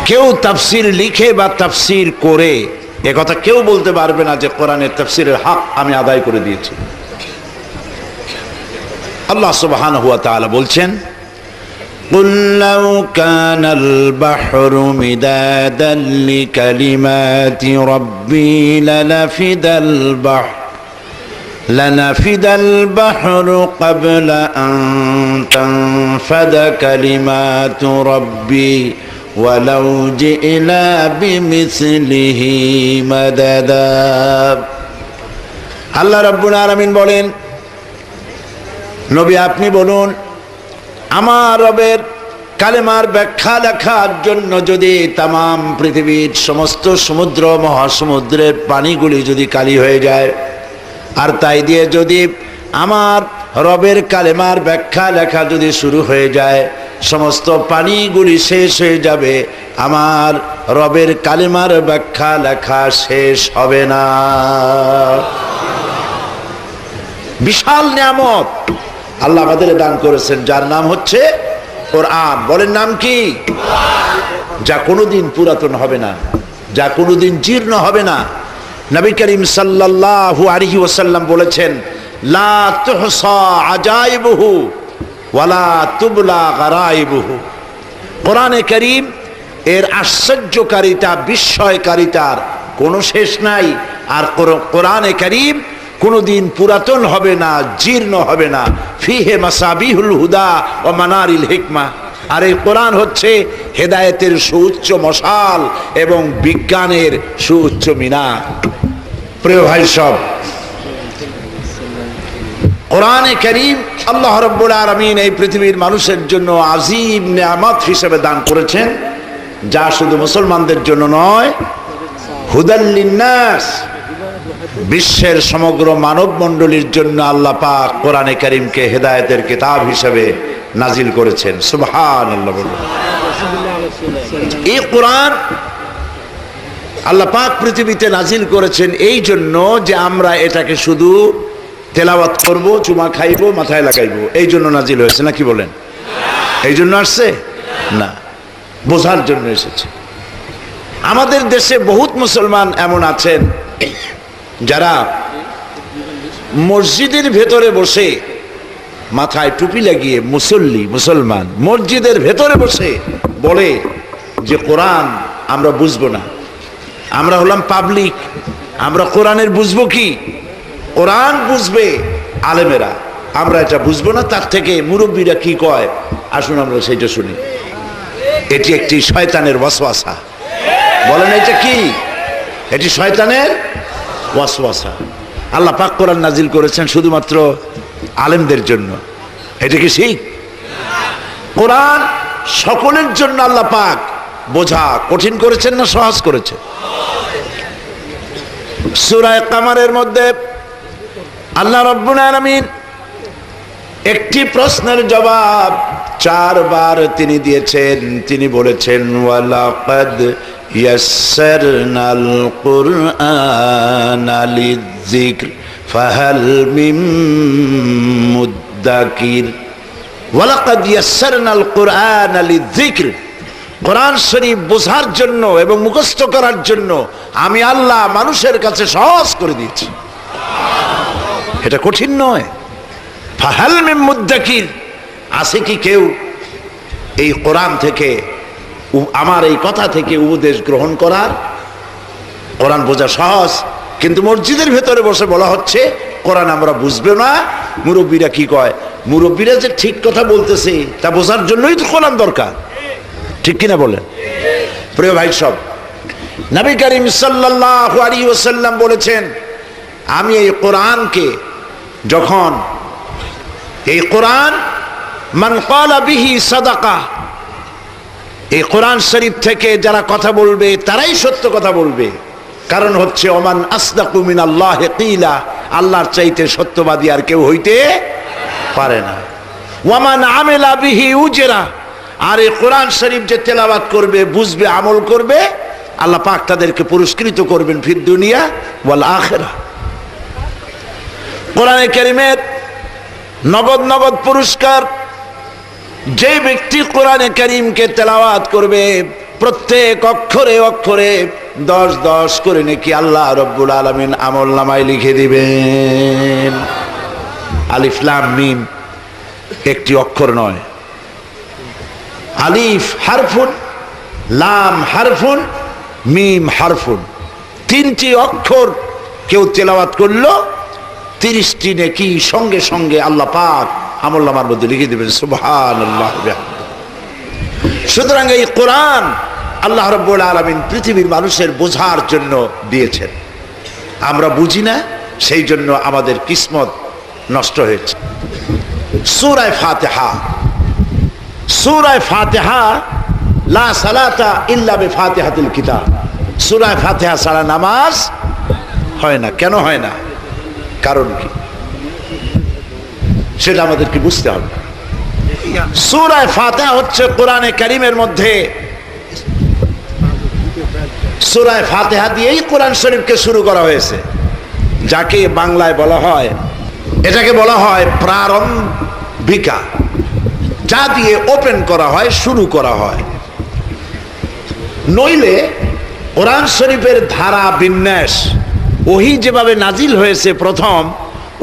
কেউ তাফসির লিখে বা তাফসির করে একথা কেউ বলতে পারবে না যে কোরআনের তাফসিরের হক আমি আদায় করে দিয়েছি। আল্লাহ সুবহানাহু ওয়া তাআলা বলছেন, قُلْ لَوْ كَانَ الْبَحْرُ مِدَادًا لِكَلِمَاتِ رَبِّي لَنَفِدَ الْبَحْرُ قَبْلَ أَن تَنفَدَ كَلِمَاتُ رَبِّي وَلَوْ جِئْنَا بِمِثْلِهِ مَدَدًا। আল্লাহ রাব্বুল আলামিন বলেন, নবী আপনি বলুন, আমার রবের কালেমার ব্যাখ্যা লেখার জন্য যদি তামাম পৃথিবীর সমস্ত সমুদ্র মহাসমুদ্রের পানিগুলি যদি কালি হয়ে যায়, আর তাই দিয়ে যদি আমার রবের কালেমার ব্যাখ্যা লেখা যদি শুরু হয়ে যায়, সমস্ত পানিগুলি শেষ হয়ে যাবে, আমার রবের কালেমার ব্যাখ্যা লেখা শেষ হবে না। বিশাল নিয়ামত আল্লাহ আমাদের দান করেছেন, যার নাম হচ্ছে কোরআন। বলেন নাম কি? যা কোনোদিন পুরাতন হবে না, যা কোনোদিন জীর্ণ হবে না। নবী করিম সাল্লাল্লাহু আলাইহি ওয়াসাল্লাম বলেছেন, লা তুহসা আজাইবুহু ওয়ালা তুবলা গারাইবুহু। কোরআনে কারীম এর আশ্চর্যকারিতা, বিস্ময়কারিতার কোনো শেষ নাই। আর কোরআনে কারীম কোনোদিন পুরাতন হবে না, জীর্ণ হবে না। ফিহে মাসাবিহুল হুদা ও মানারিল হিকমা। আর এই কোরআন হচ্ছে হেদায়েতের সুউচ্চ মশাল এবং বিজ্ঞানের সুউচ্চ মিনার। প্রিয় ভাই সব, কোরআনে কারীম আল্লাহ রাব্বুল আলামিন এই পৃথিবীর মানুষের জন্য আযীম নিয়ামত হিসেবে দান করেছেন, যা শুধু মুসলমানদের জন্য নয়, হুদাল লিন্নাস, বিশ্বের সমগ্র মানব মণ্ডলীর জন্য আল্লাহ পাক কোরআনে কারীমকে হেদায়েতের কিতাব হিসেবে নাজিল করেছেন। সুবহানাল্লাহ। এই কোরআন আল্লাহ পাক পৃথিবীতে নাজিল করেছেন এই জন্য যে আমরা এটাকে শুধু তেলাওয়াত করব, চুমা খাইব, মাথায় লাগাইব, এই জন্য নাজিল হয়েছে। নাকি বলেন? এই জন্য আসছে না, বোঝার জন্য এসেছে। আমাদের দেশে বহুত মুসলমান এমন আছেন যারা মসজিদের ভেতরে বসে মাথায় টুপি লাগিয়ে মুসলমান মসজিদের ভেতরে বসে বলে যে কোরআন আমরা বুঝবো না, আমরা হলাম পাবলিক, আমরা কোরআনের বুঝবো কি? কোরআন বুঝবে আলেমেরা, আমরা এটা বুঝবো না, তার থেকে মুরব্বীরা কি কয় আসুন আমরা সেইটা শুনি। এটি একটি শয়তানের ওয়াসওয়াসা। বলেন এটা কি? এটি শয়তানের ওয়াসওয়াসা। আল্লাহ পাক কোরআন নাজিল করেছেন শুধুমাত্র আলেমদের জন্য। এটা কি ঠিক? কোরআন সকলের জন্য আল্লাহ পাক বোঝা কঠিন করেছেন না সহজ করেছেন? সূরা কামারের মধ্যে আল্লাহ রাব্বুল আলামিন একটি প্রশ্নের জবাব 4 বার তিনি দিয়েছেন। তিনি বলেছেন, ওয়ালাকাদ ইয়াসসারনাল কুরআনা লিযিকর ফাহাল মিন মুদ্দাকির। ওয়ালাকাদ ইয়াসসারনাল কুরআনা লিযিকর, কোরআন শরীফ বোঝার জন্য এবং মুখস্থ করার জন্য আমি আল্লাহ মানুষের কাছে সহজ করে দিয়েছি। এটা কঠিন নয়। ফাহাল মিন মুদ্দাকির, আছে কি কেউ এই কোরআন থেকে, আমার এই কথা থেকে উপদেশ গ্রহণ করার? কোরআন বোঝা সহজ, কিন্তু মসজিদের ভেতরে বসে বলা হচ্ছে কোরআন আমরা বুঝবে না। মুরব্বীরা কি কয়? মুরব্বীরা যে ঠিক কথা বলতেছে তা বোঝার জন্যই তো কোরআন দরকার, ঠিক কিনা বলেন? প্রিয় ভাই সব, নবী করিম সাল্লাল্লাহু আলাইহি ওয়াসাল্লাম বলেছেন, আমি এই কোরআনকে যখন এই কোরআন মান ক্বালা বিহি সাদাকা, এই কোরআন শরীফ থেকে যারা কথা বলবে তারাই সত্য কথা বলবে। কারণ হচ্ছে ওমান আসদাকু মিনাল্লাহি কিলা, আল্লাহর চাইতে সত্যবাদী আর কেউ হইতে পারে না। ওয়ামান আমিলা বিহি উজরা, আর এই কোরআন শরীফ যে তেলাওয়াত করবে, বুঝবে, আমল করবে, আল্লাহ পাক তাদেরকে পুরস্কৃত করবেন ফিদ দুনিয়া ওয়াল আখিরাহ। কোরআনে কারীমের নগদ পুরস্কার। যে ব্যক্তি কোরআনে কারীমকে তেলাওয়াত করবে, প্রত্যেক অক্ষরে অক্ষরে 10 করে নাকি আল্লাহ রব্বুল আলামিন আমলনামায় লিখে দিবেন। আলিফ লাম মিম একটি অক্ষর নয়, আলিফ হারফুন, লাম হারফুন, মিম হারফুন, 3টি অক্ষর কেউ তেলাওয়াত করলো 30টি নেকি সঙ্গে সঙ্গে আল্লাহ পাক আমলনামার মধ্যে লিখে দিবেন। সুবহানাল্লাহ। সুতরাং এই কোরআন আল্লাহ রাব্বুল আলামিন পৃথিবীর মানুষের বোঝার জন্য দিয়েছেন। আমরা বুঝি না, সেই জন্য আমাদের কিসমত নষ্ট হয়েছে। সূরা ফাতিহা, সূরা ফাতিহা লা সালাতা ইল্লা বিফাতিহাতিল কিতাব। সূরা ফাতিহা ছাড়া নামাজ হয় না। কেন হয় না? কারণ কি সেটা আমাদেরকে বুঝতে হবে। সূরা ফাতিহা হচ্ছে কোরআনে কারীমের মধ্যে, সূরা ফাতিহা দিয়েই কোরআন শরীফকে শুরু করা হয়েছে, যাকে বাংলায় বলা হয়, এটাকে বলা হয় প্রারম্ভিকা, যা দিয়ে ওপেন করা হয়, শুরু করা হয়। নইলে কোরআন শরীফের ধারা বিন্যাস ওহি যেভাবে নাজিল হয়েছে প্রথম,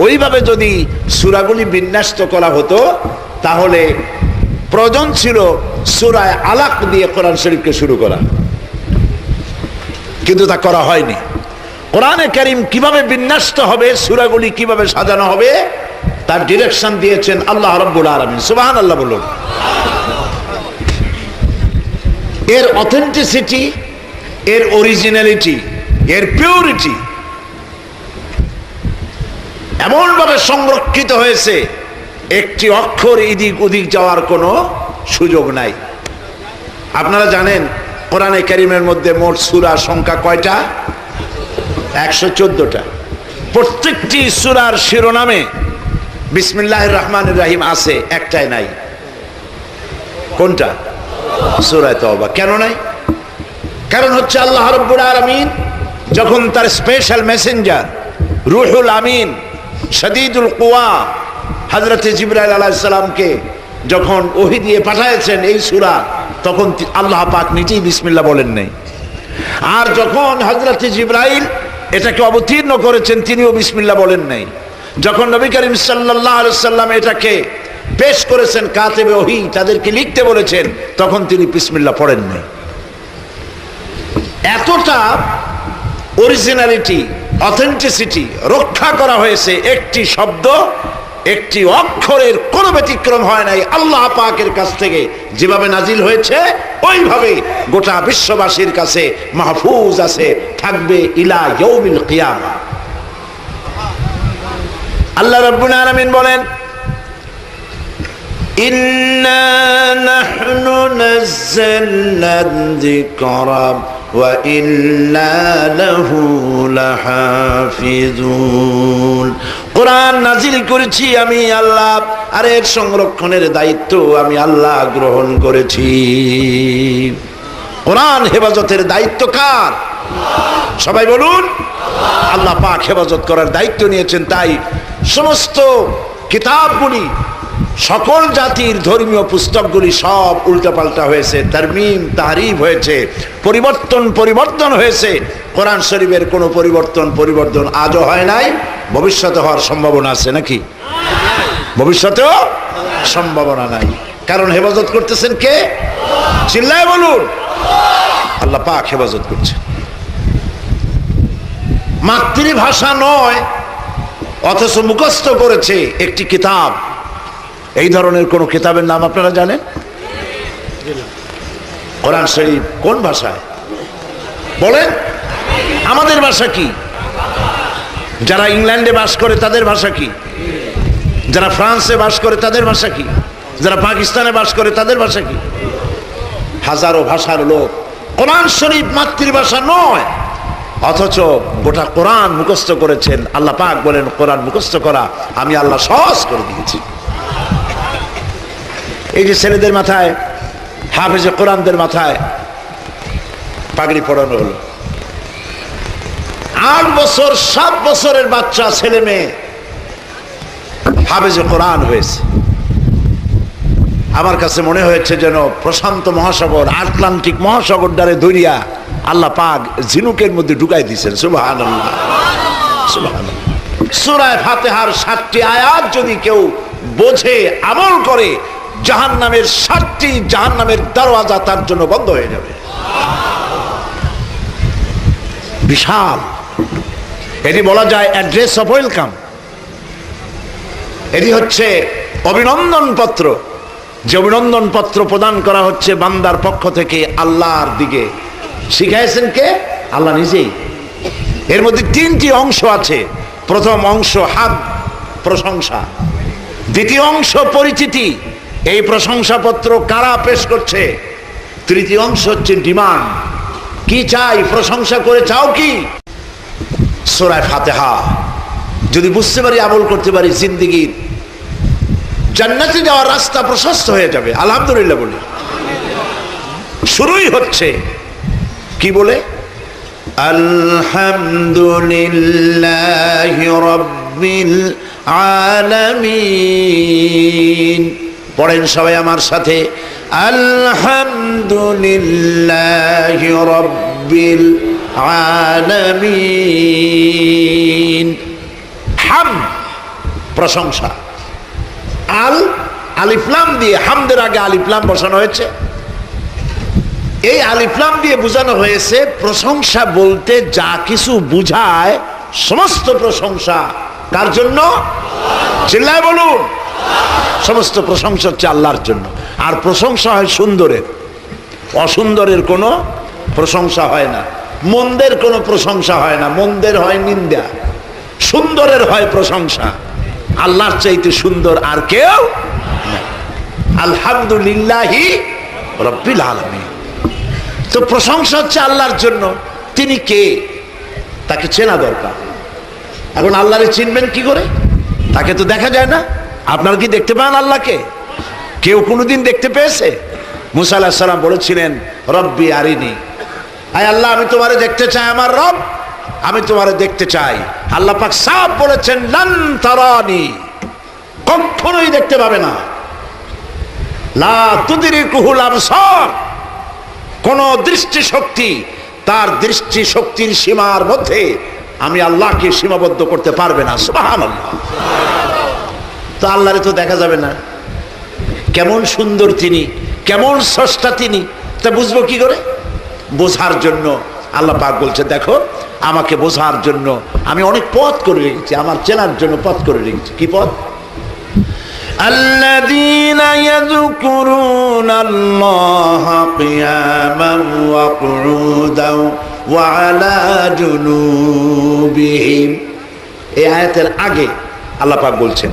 ওইভাবে যদি সূরাগুলি বিন্যস্ত করা হতো তাহলে প্রয়োজন ছিল সূরা আলাক দিয়ে কোরআন শরীফকে শুরু করা, কিন্তু তা করা হয়নি। কোরআনে কারীম কিভাবে বিন্যস্ত হবে, সূরাগুলি কিভাবে সাজানো হবে, তার ডিরেকশন দিয়েছেন আল্লাহ রাব্বুল আলামিন। সুবহানাল্লাহ বলুন। এর অথেন্টিসিটি, এর অরিজিনালিটি, এর পিউরিটি এমনভাবে সংরক্ষিত হয়েছে, একটি অক্ষর এদিক ওদিক যাওয়ার কোনো সুযোগ নাই। আপনারা জানেন কোরআনে কারীমের মধ্যে মোট সূরা সংখ্যা কয়টা? 114টা। প্রত্যেকটি সূরার শিরোনামে বিসমিল্লাহির রহমানির রহিম আছে, একটাই নাই। কোনটা? সূরা তাওবা। কেন নাই? কারণ হচ্ছে আল্লাহ রাব্বুল আলামিন যখন তার স্পেশাল মেসেঞ্জার রুহুল আমিন শাদীদুল কুওয়া হযরত জিবরাইল আলাইহিস সালামকে যখন ওহী দিয়ে পাঠিয়েছেন এই সূরা, তখন আল্লাহ পাক নিজেই বিসমিল্লাহ বলেন নাই। আর যখন হযরত জিবরাইল এটাকে অবতীর্ণ করেছেন, তিনিও বিসমিল্লাহ বলেন নাই। যখন নবী করিম সাল্লাল্লাহু আলাইহি ওয়াসাল্লাম এটাকে পেশ করেছেন কাতিবে ওহী, তাদেরকে লিখতে বলেছেন, তখন তিনি বিসমিল্লাহ পড়েন নাই। এতটা অরিজিনালিটি, অথেন্টিসিটি রক্ষা করা হয়েছে, একটি শব্দ, একটি অক্ষরের কোনো ব্যতিক্রম হয় নাই। আল্লাহ পাকের কাছ থেকে যেভাবে নাজিল হয়েছে ওইভাবে গোটা বিশ্ববাসীর কাছে মাহফুজ আছে, থাকবে ইলা ইয়াউমিল কিয়ামা। আল্লাহ রাব্বুল আলামিন বলেন, ইন্না নাহনু নাযালনা যিকরা ওয়া ইন্না লাহু লাহাফিজুন। কোরআন নাজিল করেছি আমি আল্লাহ, আর এর সংরক্ষণের দায়িত্ব আমি আল্লাহ গ্রহণ করেছি। কোরআন হেফাজতের দায়িত্ব কার? সবাই বলুন। আল্লাহ পাক হেফাজত করার দায়িত্ব নিয়েছেন। তাই সমস্ত কিতাবগুলি, সকল জাতির ধর্মীয় পুস্তকগুলি সব উল্টাপাল্টা হয়েছে, তারমিম তাহরিফ হয়েছে, পরিবর্তন হয়েছে। কোরআন শরীফের কোনো পরিবর্তন আজও হয় নাই, ভবিষ্যতে হওয়ার সম্ভাবনা আছে নাকি? ভবিষ্যতেও সম্ভাবনা নাই। কারণ হেফাজত করতেছেন কে? চিল্লায় বলুন। আল্লাহ পাক হেফাজত করছে। মাতৃভাষা নয়, অথচ মুখস্থ করেছে একটি কিতাব। এই ধরনের কোন কিতাবের নাম আপনারা জানেন? কোরআন শরীফ কোন ভাষায় বলেন? আমাদের ভাষা কি? যারা ইংল্যান্ডে বাস করে তাদের ভাষা কি? যারা ফ্রান্সে বাস করে তাদের ভাষা কি? যারা পাকিস্তানে বাস করে তাদের ভাষা কি? হাজারো ভাষার লোক। কোরআন শরীফ মাতৃভাষা নয়, অথচ গোটা কোরআন মুখস্থ করেছেন। আল্লাহ পাক বলেন, কোরআন মুখস্থ করা আমি আল্লাহ সহজ করে দিয়েছি। এই যে ছেলেদের মাথায়, হাফেজে কোরআনদের মাথায় পাগড়ি পরানো হলো, 8 বছর 7 বছরের বাচ্চা ছেলে মেয়ে হাফেজে কোরআন হয়েছে। আমার কাছে মনে হয়েছে যেন প্রশান্ত মহাসাগর, আটলান্টিক মহাসাগর দ্বারে দরিয়া আল্লাহ পাক ঝিনুকের মধ্যে ঢুকাই দিয়েছেন। সুবহানাল্লাহ, সুবহানাল্লাহ। সূরা ফাতিহার 7টি আয়াত যদি কেউ বোঝে, আমল করে, জাহান্নামের 7টি জাহান্নামের দরওয়াজা তার জন্য বন্ধ হয়ে যাবে। বিশাল, এটি বলা যায় অ্যাড্রেস অফ ওয়েলকাম। এটি হচ্ছে অভিনন্দন পত্র, যে অভিনন্দন পত্র প্রদান করা হচ্ছে বান্দার পক্ষ থেকে আল্লাহর দিকে। শিখাইছেন কে? আল্লাহ নিজেই। এর মধ্যে 3টি অংশ আছে। প্রথম অংশ হাদ, প্রশংসা। দ্বিতীয় অংশ পরিচিতি, এই প্রশংসাপত্র কারা পেশ করছে। তৃতীয় অংশ হচ্ছে ডিমান্ড, কি চাই, প্রশংসা করে চাও কি। সূরা ফাতিহা যদি বুঝতে পারি, আমল করতে পারি, জিন্দেগীর জান্নাতে যাওয়ার রাস্তা প্রশস্ত হয়ে যাবে। আলহামদুলিল্লাহ বলি। শুরুই হচ্ছে কি বলে? আলহামদুলিল্লাহি রাব্বিল আলামিন। পড়েন সবাই আমার সাথে, আলহামদুলিল্লাহি রাব্বিল আলামিন। হাম, প্রশংসা। আলিফ লাম দিয়ে, হামদের আগে আলিফ লাম বসানো হয়েছে। এই আলিফ লাম দিয়ে বোঝানো হয়েছে প্রশংসা বলতে যা কিছু বুঝায় সমস্ত প্রশংসা কার জন্য? চিল্লায় বলুন। সমস্ত প্রশংসা হচ্ছে আল্লাহর জন্য। আর প্রশংসা হয় সুন্দরের, অসুন্দরের কোনো প্রশংসা হয় না। মন্দের কোনো প্রশংসা হয় না, মন্দের হয় নিন্দা। সুন্দরের হয় প্রশংসা। আল্লাহর চাইতে সুন্দর আর কেউ নাই। আলহামদুলিল্লাহি রাব্বিল আলামিন। তো প্রশংসা হচ্ছে আল্লাহর জন্য। তিনি কে? তাকে চেনা দরকার। এখন আল্লাহরে চিনবেন কি করে? তাকে তো দেখা যায় না। আপনারা কি দেখতে পান আল্লাহকে? কেউ কোনোদিন দেখতে পেয়েছে? মুসা আলাইহিস সালাম বলেছিলেন, রব্বি আরিনি, আয় আল্লাহ আমি তোমারে দেখতে চাই, আমার রব আমি তোমারে দেখতে চাই। আল্লাহ পাক সাফ বলেছেন, লান তারানি, কখনোই দেখতে পাবে না। লা তুদরিকুহুল আবসার, কোন দৃষ্টিশক্তি তার দৃষ্টিশক্তির সীমার মধ্যে আমি আল্লাহকে সীমাবদ্ধ করতে পারবে না। সুবহানাল্লাহ। তো আল্লাহরে তো দেখা যাবে না। কেমন সুন্দর তিনি, কেমন স্রষ্টা তিনি, তা বুঝবো কি করে? বোঝার জন্য আল্লাহ পাক বলছে, দেখো আমাকে বোঝার জন্য আমি অনেক পথ করে রেখেছি, আমার চেনার জন্য পথ করে রেখেছি। কি পথ? الذين يذكرون الله قياما وقعودا وعلى جنوبهم। এই আয়াতের আগে আল্লাহ পাক বলছেন,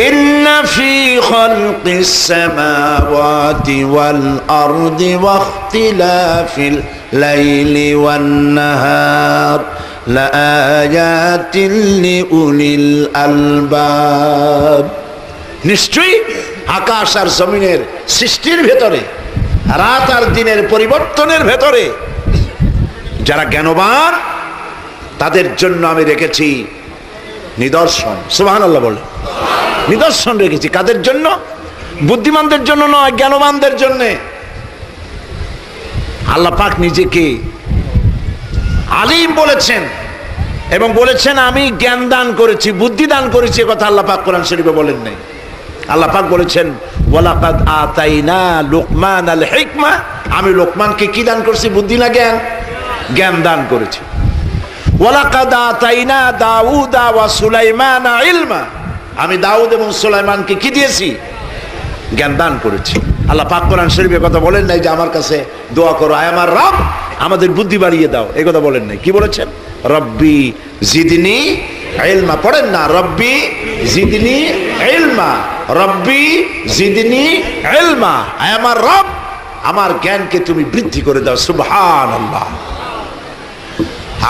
إن في خلق السماوات والأرض واختلاف الليل والنهار لآيات لأولي الألباب। নিশ্চয়ই আকাশ আর জমিনের সৃষ্টির ভেতরে, রাত আর দিনের পরিবর্তনের ভেতরে যারা জ্ঞানবান তাদের জন্য আমি রেখেছি নিদর্শন। সুবহানাল্লাহ বলে। নিদর্শন রেখেছি কাদের জন্য? বুদ্ধিমানদের জন্য নয়, জ্ঞানবানদের জন্য। আল্লাহ পাক নিজেকে আলিম বলেছেন এবং বলেছেন আমি জ্ঞান দান করেছি, বুদ্ধি দান করেছি। কথা আল্লাহ পাক কোরআন শরীফে বলেন নাই। আল্লাহ পাক বলেছেন, ওয়ালাকাদ আতাইনা লুকমানাল হিকমা, আমি লোকমানকে কি দান করেছি? বুদ্ধি না জ্ঞান? জ্ঞান দান করেছি। ওয়ালাকাদ আতাইনা দাউদা ওয়া সুলাইমানা ইলমা, আমি দাউদ এবং সুলাইমানকে কি দিয়েছি? জ্ঞান দান করেছি। আল্লাহ পাক কোরআন শরীফে কথা বলেন নাই যে আমার কাছে দোয়া করো, আয় আমার রব আমাদের বুদ্ধি বাড়িয়ে দাও, এই কথা বলেন নাই। কি বলেছেন? রব্বি জিদনি ইলমা। পড়েন না, রব্বি জিদনি ইলমা, রব্বি জিদনি ইলমা, আয় আমার রব আমার জ্ঞানকে তুমি বৃদ্ধি করে দাও। সুবহানাল্লাহ।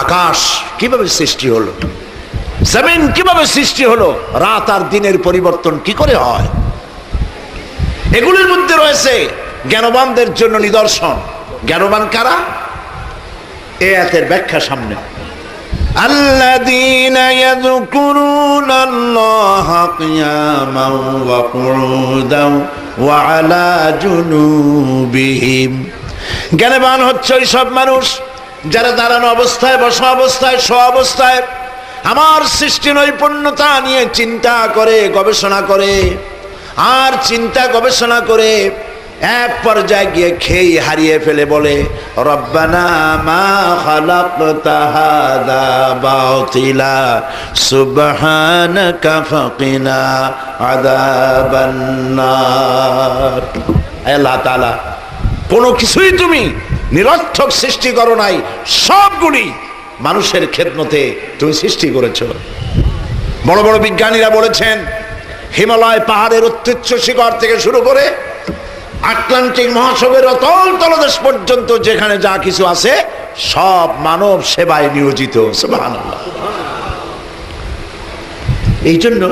আকাশ কিভাবে সৃষ্টি হলো? জমিন কিভাবে সৃষ্টি হলো? রাত আর দিনের পরিবর্তন কি করে হয়? এগুলির মধ্যে রয়েছে জ্ঞানবানদের জন্য নিদর্শন। জ্ঞানবান কারা? এই আয়াতের ব্যাখ্যা সামনে। الذين يذكرون الله قياما وقعودا وعلى جنوبهم জ্ঞানবান হচ্ছে ওই সব মানুষ যারা দাঁড়ানো অবস্থায়, বসা অবস্থায়, শোয়া অবস্থায় আমার সৃষ্টি নৈপুণ্যতা নিয়ে চিন্তা করে, গবেষণা করে, আর চিন্তা গবেষণা করে এক পর্যায়ে গিয়ে খেয়ে হারিয়ে ফেলে বলে রব্বানা মা খালাকতা হাদা বাতিলা সুবহানাকা ফাকিনা আযাবান নার। আল্লাহ তাআলা কোনো কিছুই তুমি নিরর্থক সৃষ্টি করো নাই, সবগুলি মানুষের খেদমতে তুমি সৃষ্টি করেছো। বড় বড় বিজ্ঞানীরা বলেছেন হিমালয় পাহাড়ের উচ্চ শিখর থেকে শুরু করে আটলান্টিক মহাসাগরের অতল তলদেশ পর্যন্ত যেখানে যা কিছু আছে সব মানব সেবায় নিয়োজিত। সুবহানাল্লাহ। এই জন্য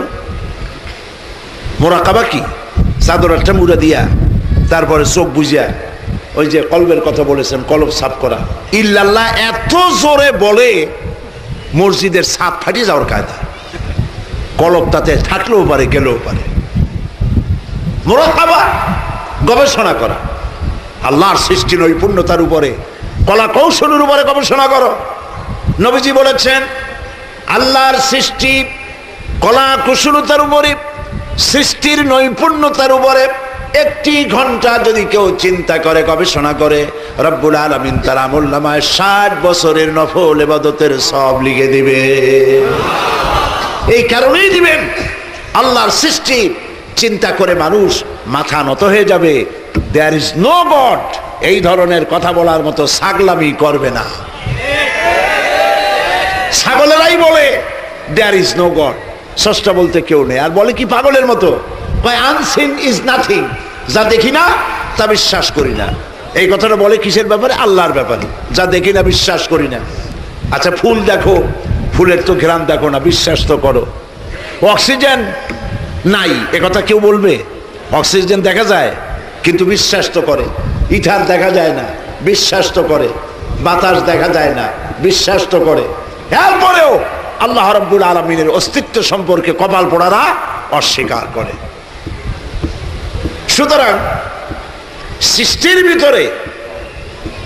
মুরাকাবা কি? চাদর একটা মুড়া দিয়া তারপরে চোখ বুঝিয়া ওই যে কলবের কথা বলেছেন, কলব সাফ করা। ইল্লাল্লাহ এত জোরে বলে মসজিদের ছাদ ফাটিয়ে যাওয়ার কায়দা। কলব তাতে থাকলেও পারে, গেলেও পারে। মুরাকাবা গবেষণা করা, আল্লাহর সৃষ্টি নৈপুণ্যতার উপরে, কলা কৌশলের উপরে গবেষণা করো। নবীজি বলেছেন আল্লাহর সৃষ্টি কলা কুশলতার উপরে, সৃষ্টির নৈপুণ্যতার উপরে 1 ঘন্টা যদি কেউ চিন্তা করে, গবেষণা করে, রব্বুল আলামিন তার আমলনামায় 60 বছরের নফল ইবাদতের সওয়াব লিখে দিবে। এই কারণেই দিবেন আল্লাহর সৃষ্টি চিন্তা করে মানুষ মাথা নত হয়ে যাবে। দেয়ার ইজ নো গড, এই ধরনের কথা বলার মতো ছাগলামি করবে না। ছাগলেরাই বলে দেয়ার ইজ নো গড, স্রষ্টা বলতে কেউ নেই। আর বলে কি পাগলের মতো, আনসিন ইজ নাথিং, যা দেখি না তা বিশ্বাস করি না। এই কথাটা বলে কিসের ব্যাপারে? আল্লাহর ব্যাপারে। যা দেখি না বিশ্বাস করি না। আচ্ছা ফুল দেখো, ফুলের তো ঘ্রাণ দেখো না, বিশ্বাস তো করো। অক্সিজেন নাই এ কথা কেউ বলবে? অক্সিজেন দেখা যায় কিন্তু বিশ্বাস তো করে। ইথার দেখা যায় না, বিশ্বাস তো করে। বাতাস দেখা যায় না, বিশ্বাস তো করে। এরপরেও আল্লাহ রাব্বুল আলামিনের অস্তিত্ব সম্পর্কে কপাল পোড়ারা অস্বীকার করে। সুতরাং সৃষ্টির ভিতরে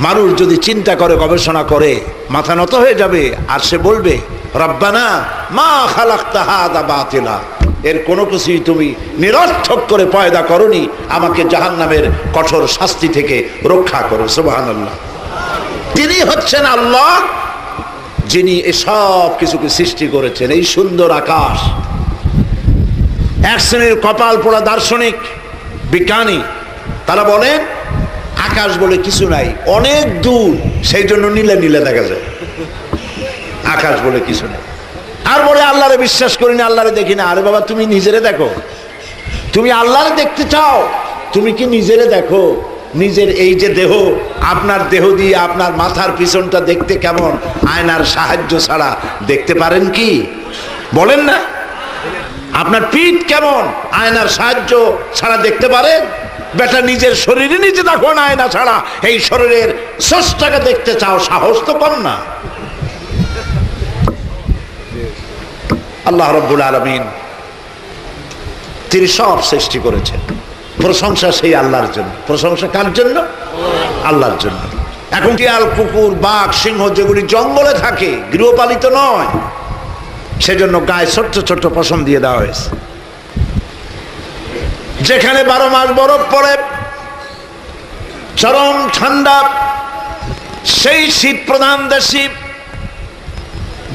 মানুষ যদি চিন্তা করে, গবেষণা করে, মাথা নত হয়ে যাবে। আর সে বলবে রব্বানা মা খালাকতা হাদা বাতিলা, এর কোনো কিছুই তুমি নিরর্থক করে পয়দা করনি, আমাকে জাহান্নামের কঠোর শাস্তি থেকে রক্ষা করো। সুবহানাল্লাহ। তিনি হচ্ছেন আল্লাহ যিনি এসব কিছুকে সৃষ্টি করেছেন। এই সুন্দর আকাশ, এক শ্রেণীর কপাল পোড়া দার্শনিক বিজ্ঞানী তারা বলেন আকাশ বলে কিছু নাই, অনেক দূর, সেই জন্য নীলে নীলে দেখা যায়। আকাশ বলে কিছু নাই। আর বলে আল্লাহরে বিশ্বাস করি না, আল্লাহরে দেখি না। আরে বাবা, তুমি নিজেরে দেখো। তুমি আল্লাহরে দেখতে চাও, তুমি কি নিজেরে দেখো? নিজের এই যে দেহ, আপনার দেহ দিয়ে আপনার মাথার পিছনটা দেখতে কেমন, আয়নার সাহায্য ছাড়া দেখতে পারেন কি? বলেন না। আপনার পিঠ কেমন, আয়নার সাহায্য ছাড়া দেখতে পারেন? বেটা নিজের শরীরে নিজে দেখো না, আয়না ছাড়া। এই শরীরের স্রষ্টাকে দেখতে চাও, সাহস তো কম না। আল্লাহ রাব্বুল আলামিন তিনি সব সৃষ্টি করেছেন। প্রশংসা সেই আল্লাহর জন্য। প্রশংসা কার জন্য? আল্লাহর জন্য। এখন শিয়াল, কুকুর, বাঘ, সিংহ যেগুলি জঙ্গলে থাকে, গৃহপালিত নয়, সেজন্য গায়ে ছোট্ট ছোট্ট পশম দিয়ে দেওয়া হয়েছে। যেখানে 12 মাস বরফ পড়ে, চরম ঠান্ডা, সেই শীত প্রধান দেশে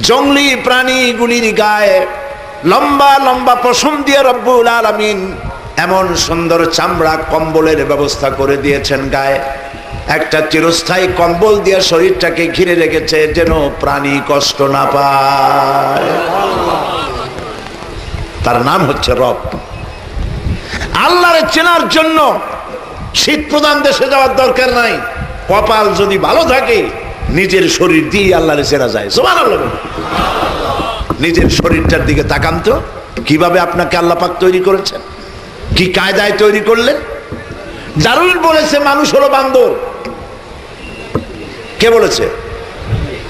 জঙ্গলি প্রাণীগুলির গায়ে লম্বা লম্বা পশম দিয়ে রব্বুল আলামিন এমন সুন্দর চামড়া কম্বলের ব্যবস্থা করে দিয়েছেন। গায়ে একটা চিরস্থায়ী কম্বল দিয়ে শরীরটাকে ঘিরে রেখেছে, যেন প্রাণী কষ্ট না পায়। তার নাম হচ্ছে রব। আল্লাহরে চেনার জন্য শীত প্রধান দেশে যাওয়ার দরকার নাই। কপাল যদি ভালো থাকে, নিজের শরীর দিয়ে আল্লাহরে চেনা যায়। সুবহানাল্লাহ। নিজের শরীরটার দিকে তাকান তো, কিভাবে আপনাকে আল্লাহ পাক তৈরি করেছেন, কি কায়দায় তৈরি করলেন। ডারউইন বলেছে মানুষ হলো বান্দর। কে বলেছে?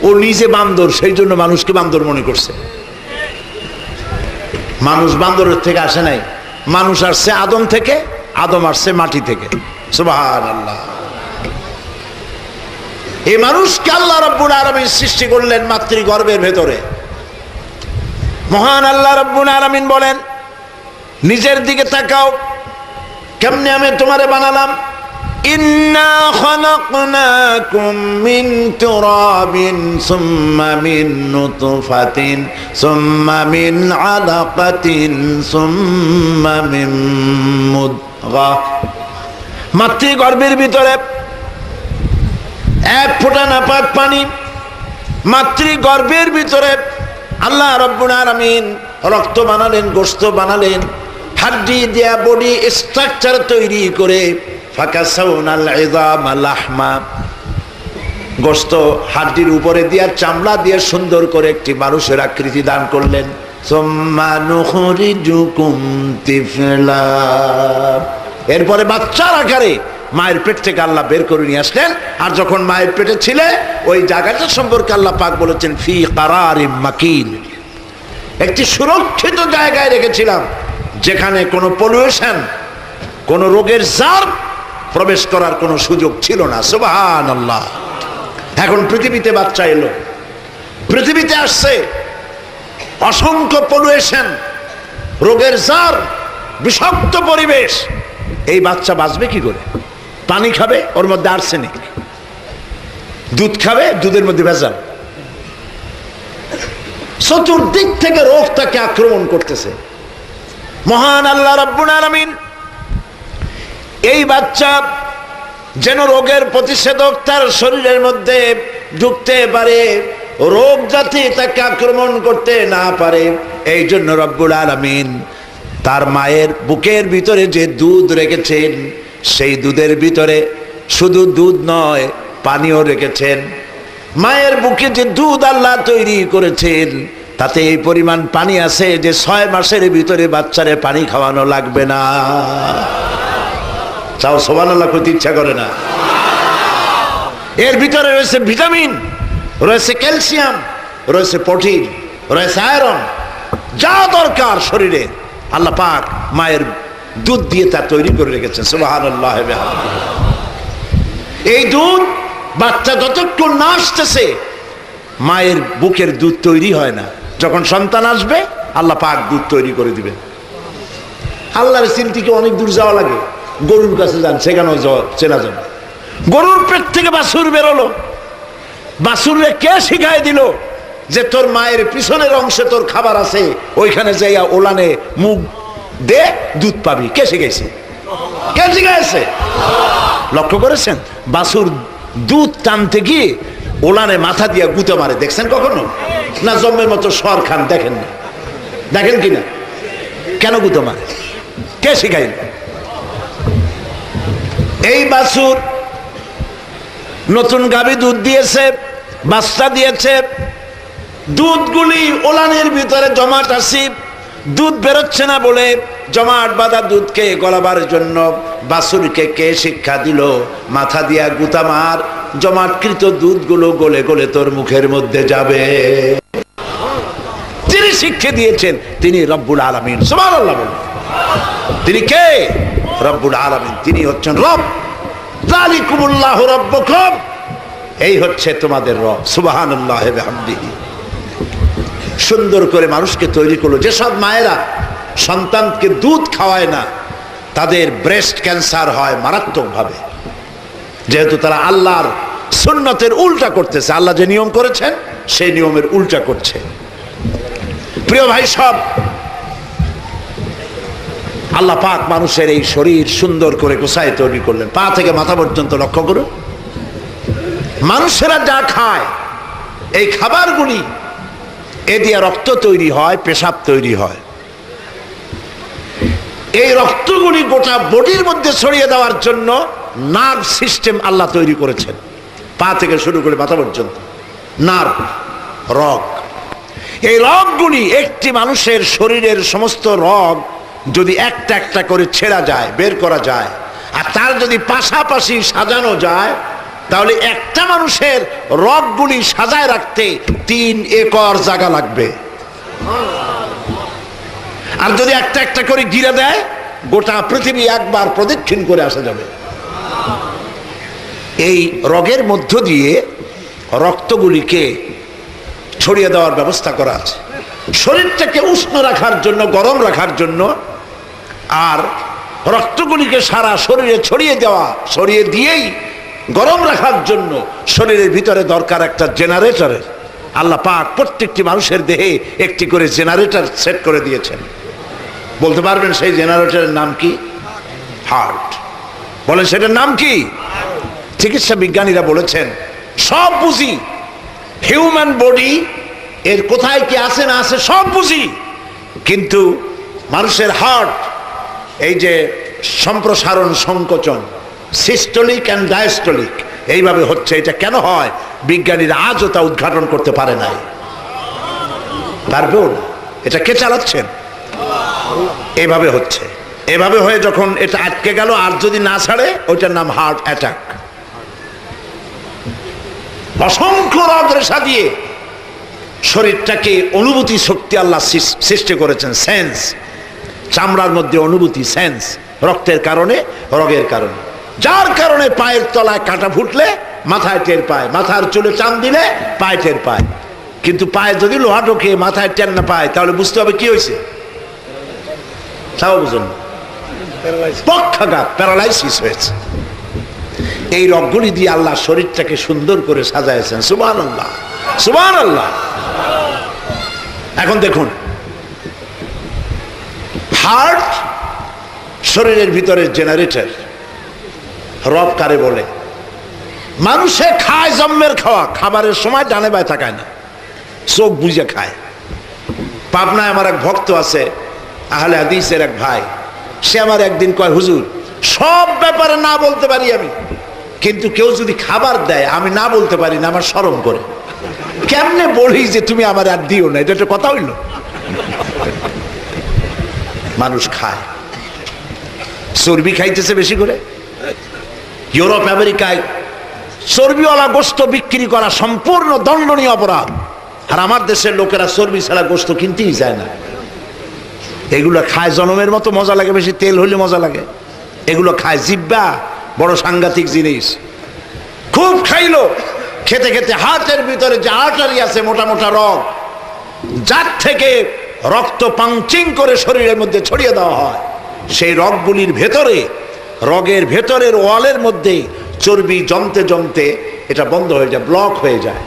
ও নিজে বান্দর, সেই জন্য মানুষকে বান্দর মনে করছে। মানুষ বান্দরের থেকে আসে নাই, মানুষ আসছে আদম থেকে, আদম আসছে মাটি থেকে। সুবহানাল্লাহ। এই মানুষকে আল্লাহ রাব্বুল আলামিন সৃষ্টি করলেন মাতৃগর্ভের ভেতরে। মহান আল্লাহ রাব্বুল আলামিন বলেন, নিজের দিকে তাকাও, কেমনে আমি তোমারে বানালাম। ইন্না খালাকনাকুম মিন তুরাবিন সুম্মা মিন নুতফাতিন সুম্মা মিন আলাকাতিন সুম্মা মিন মুদগা। মাতৃগর্ভের ভিতরে এক ফোঁটা নাপাক পানি, মাতৃগর্ভের ভিতরে আল্লাহ রাব্বুল আলামিন রক্ত বানালেন, গোশত বানালেন, হাড্ডি দিয়া বডি স্ট্রাকচার তৈরি করে ফাকাসাউনাল ইযামা লাহমা, গোশত হাড্ডির উপরে দিয়া চামড়া দিয়ে সুন্দর করে একটি মানুষের আকৃতি দান করলেন। সুম্মা নুখরিজুকুম তিফলা, এরপরে বাচ্চার আকারে মায়ের পেট থেকে আল্লাহ বের করে নিয়ে আসলেন। আর যখন মায়ের পেটে ছিলে ওই জায়গাটা সম্পর্কে আল্লাহ পাক বলেছেন ফি কারারিম মাকিন, একটি সুরক্ষিত জায়গায় রেখেছিলাম যেখানে কোনো পলিউশন, কোনো রোগের জার প্রবেশ করার কোনো সুযোগ ছিল না। সুবহানাল্লাহ। এখন পৃথিবীতে বাচ্চা এলো, পৃথিবীতে আসছে, অসংখ্য পলিউশন, রোগের জার, বিষাক্ত পরিবেশ। এই বাচ্চা বাঁচবে কি করে? পানি খাবে, ওর মধ্যে আর্সেনিক, দুধ খাবে, দুধের মধ্যে ভেজাল, চতুর্দিক থেকে রোগ তাকে আক্রমণ করতেছে। মহান আল্লাহ রাব্বুল আলামিন এই বাচ্চা যেন রোগের প্রতিষেধক তার শরীরের মধ্যে ঢুকতে পারে, রোগ যাতে তাকে আক্রমণ করতে না পারে, এই জন্য রব্বুল আলামিন তার মায়ের বুকের ভিতরে যে দুধ রেখেছেন সেই দুধের ভিতরে শুধু দুধ নয়, পানিও রেখেছেন। মায়ের বুকে যে দুধ আল্লাহ তৈরি করেছেন তাতে এই পরিমাণ পানি আছে যে 6 মাসের ভিতরে বাচ্চারে পানি খাওয়ানো লাগবে না। চাও সুবহানাল্লাহ করতে ইচ্ছা করে না? এর ভিতরে রয়েছে ভিটামিন, রয়েছে ক্যালসিয়াম, রয়েছে প্রোটিন, রয়েছে আয়রন, যা দরকার শরীরে আল্লাহ পাক মায়ের দুধ দিয়ে তা তৈরি করে রেখেছেন। সুবহানাল্লাহ। এই দুধ বাচ্চা যতক্ষণ না আসতেছে মায়ের বুকের দুধ তৈরি হয় না। যখন সন্তান আসবে আল্লাহ পাক দুধ তৈরি করে দিবেন। আল্লাহর চিন্তিকে অনেক দূর যাওয়া লাগে, গরুর কাছে যান, সেখানেও চেনা যাবে। গরুর পেট থেকে বাছুর বেরোলো, বাছুরে কে শিখাই দিল যে তোর মায়ের পিছনের অংশে তোর খাবার আছে, ওইখানে যাইয়া ওলানে মুখ দে, দুধ পাবি? কে শিখাইছে? কে শিখাইছে? লক্ষ্য করেছেন? বাছুর দুধ টানতে গিয়ে ওলানে মাথা দিয়া গুঁতো মারে, দেখছেন কখনো? না জম্মের মতো সর খান দেখেন না, দেখেন কিনা? কেন গুঁতো মারে? কে শিখাইল? এই বাছুর নতুন গাভী দুধ দিয়েছে, বাচ্চা দিয়েছে, দুধগুলি ওলানের ভিতরে জমাট আছে, দুধ বেরোচ্ছে না বলে জমাট বাঁধা দুধকে গলাবার জন্য বাছুরকে কে শিক্ষা দিল? মাথা দিয়া গুতা মার, জমাটকৃত দুধগুলো গলে গলে তোর মুখের মধ্যে যাবে। যিনি শিক্ষা দিয়েছেন তিনি রব্বুল আলামিন। সুবহানাল্লাহ বলুন। তিনি কে? রব্বুল আলামিন। তিনি হচ্ছেন রব। যালিকুমুল্লাহু রাব্বুকুম, এই হচ্ছে তোমাদের রব। সুবহানাল্লাহ ওয়া বিহামদিহি। সুন্দর করে মানুষকে তৈরি করলো। যেসব মায়েরা সন্তানকে দুধ খাওয়ায় না তাদের ব্রেস্ট ক্যান্সার হয় মারাত্মকভাবে, যেহেতু তারা আল্লাহর সুন্নতের উল্টা করতেছে। আল্লাহ যে নিয়ম করেছেন সেই নিয়মের উল্টা করছে। প্রিয় ভাই সব, আল্লাহ পাক মানুষের এই শরীর সুন্দর করে গোছায় তৈরি করলেন, পা থেকে মাথা পর্যন্ত। লক্ষ্য করুন, মানুষেরা যা খায় এই খাবারগুলি এ দিয়ে রক্ত তৈরি হয়, পেশাব তৈরি হয়। এই রক্তগুলি গোটা বডির মধ্যে ছড়িয়ে দেওয়ার জন্য নার্ভ সিস্টেম আল্লাহ তৈরি করেছেন, পা থেকে শুরু করে মাথা পর্যন্ত। নার্ভ, রগ, এই রগগুলি একটি মানুষের শরীরের সমস্ত রগ যদি একটা একটা করে ছেঁড়া যায়, বের করা যায়, আর তার যদি পাশাপাশি সাজানো যায়, তাহলে একটা মানুষের রগগুলি সাজায় রাখতে 3 একর জায়গা লাগবে। আর যদি একটা একটা করে ঘিরে দেয়, গোটা পৃথিবী একবার প্রদক্ষিণ করে আসা যাবে। এই রগের মধ্য দিয়ে রক্তগুলিকে ছড়িয়ে দেওয়ার ব্যবস্থা করা আছে, শরীরটাকে উষ্ণ রাখার জন্য, গরম রাখার জন্য। আর রক্তগুলিকে সারা শরীরে ছড়িয়ে দিয়েই গরম রাখার জন্য শরীরের ভিতরে দরকার একটা জেনারেটরের। আল্লাহ পাক প্রত্যেকটি মানুষের দেহে একটি করে জেনারেটর সেট করে দিয়েছেন। বলতে পারবেন সেই জেনারেটরের নাম কি? হার্ট। বলেন সেটার নাম কি? চিকিৎসা বিজ্ঞানীরা বলেছেন সব বুঝি, হিউম্যান বডি এর কোথায় কি আছে না আছে সব বুঝি, কিন্তু মানুষের হার্ট এই যে সম্প্রসারণ সংকোচন, সিস্টোলিক অ্যান্ড ডায়াস্টোলিক এইভাবে হচ্ছে। এটা কেন হয় বিজ্ঞানীরা আজও তা উদ্ঘাটন করতে পারে নাই, পারবেও না। এটা কে চালাচ্ছেন? এভাবে হচ্ছে। এভাবে হয়ে যখন এটা আটকে গেল, আর যদি না ছাড়ে, ওইটার নাম হার্ট অ্যাটাক। অসংখ্য রগ রেশা দিয়ে শরীরটাকে অনুভূতি শক্তি আল্লাহ সৃষ্টি করেছেন, সেন্স। চামড়ার মধ্যে অনুভূতি, সেন্স, রক্তের কারণে, রগের কারণে। যার কারণে পায়ের তলায় কাঁটা ফুটলে মাথায় টের পায়, মাথার চুলে টান দিলে পায়ে টের পায়। কিন্তু পায়ে যদি লোহা ঢোকে মাথায় টের না পায়, তাহলে বুঝতে হবে কি হয়েছে। তাও বুঝুন, পক্ষাঘাত, প্যারালাইসিস হয়েছে। এই রগগুলি দিয়ে আল্লাহ শরীরটাকে সুন্দর করে সাজাইছেন। সুবহানাল্লাহ, সুবহানাল্লাহ। এখন দেখুন, হার্ট শরীরের ভিতরে জেনারেটর। রব কারে বলে? মানুষে খায় জম্মের খাওয়া, খাবারের সময় ডানে বায় থাকায় না, চোখ বুঝে খায়। পাবনায় আমার এক ভক্ত আছে, আহলে হাদিসের এক ভাই। সে আমার একদিন কয়, হুজুর সব ব্যাপারে না বলতে পারি আমি, কিন্তু কেউ যদি খাবার দেয় আমি না বলতে পারি না, আমার শরম করে। কেমনে বলি যে তুমি আমার আর দিও না? এটা একটা কথা হইল? মানুষ খায়, চর্বি খাইতেছে বেশি করে। ইউরোপ আমেরিকায় চর্বিওয়ালা গোশত বিক্রি করা সম্পূর্ণ দণ্ডনীয় অপরাধ। আর আমার দেশের লোকেরা চর্বি ছাড়া গোশত কিনতেই যায় না। এগুলো খায় জনমের মতো মজা লাগে, বেশি তেল হইলে মজা লাগে। এগুলো খায় জিব্বা, বড় সাংঘাতিক জিনিস। খুব খাইলো, খেতে খেতে হার্টের ভিতরে যে আর্টারি আছে, মোটা মোটা রগ, যার থেকে রক্ত পাংচিং করে শরীরের মধ্যে ছড়িয়ে দেওয়া হয়, সেই রগগুলির ভেতরে, রগের ভেতরের ওয়ালের মধ্যে চর্বি জমতে জমতে এটা বন্ধ হয়ে যায়, ব্লক হয়ে যায়।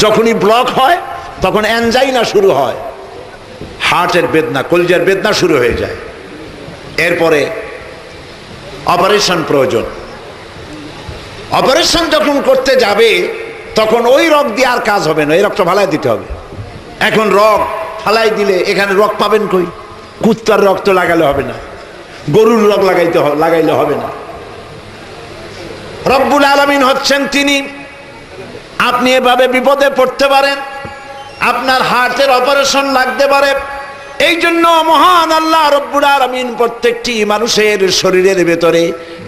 যখনই ব্লক হয় তখন অ্যানজাইনা শুরু হয়, হার্টের বেদনা, কলিজার বেদনা শুরু হয়ে যায়। এরপরে অপারেশন প্রয়োজন। অপারেশন যখন করতে যাবে তখন ওই রগ দিয়ে আর কাজ হবে না, এই রগটা ফালাই দিতে হবে। এখন রগ ফালাই দিলে এখানে রগ পাবেন কই? কুত্তার রক্ত লাগালে হবে না, গরুর রগ লাগাইলে হবে না। রব্বুল আলামিন হচ্ছেন তিনি, আপনি এভাবে বিপদে পড়তে পারেন, আপনার হার্টের অপারেশন লাগতে পারে। এই জন্য মহান আল্লাহ রব্বুল আলামিন প্রত্যেকটি মানুষের শরীরের ভেতরে,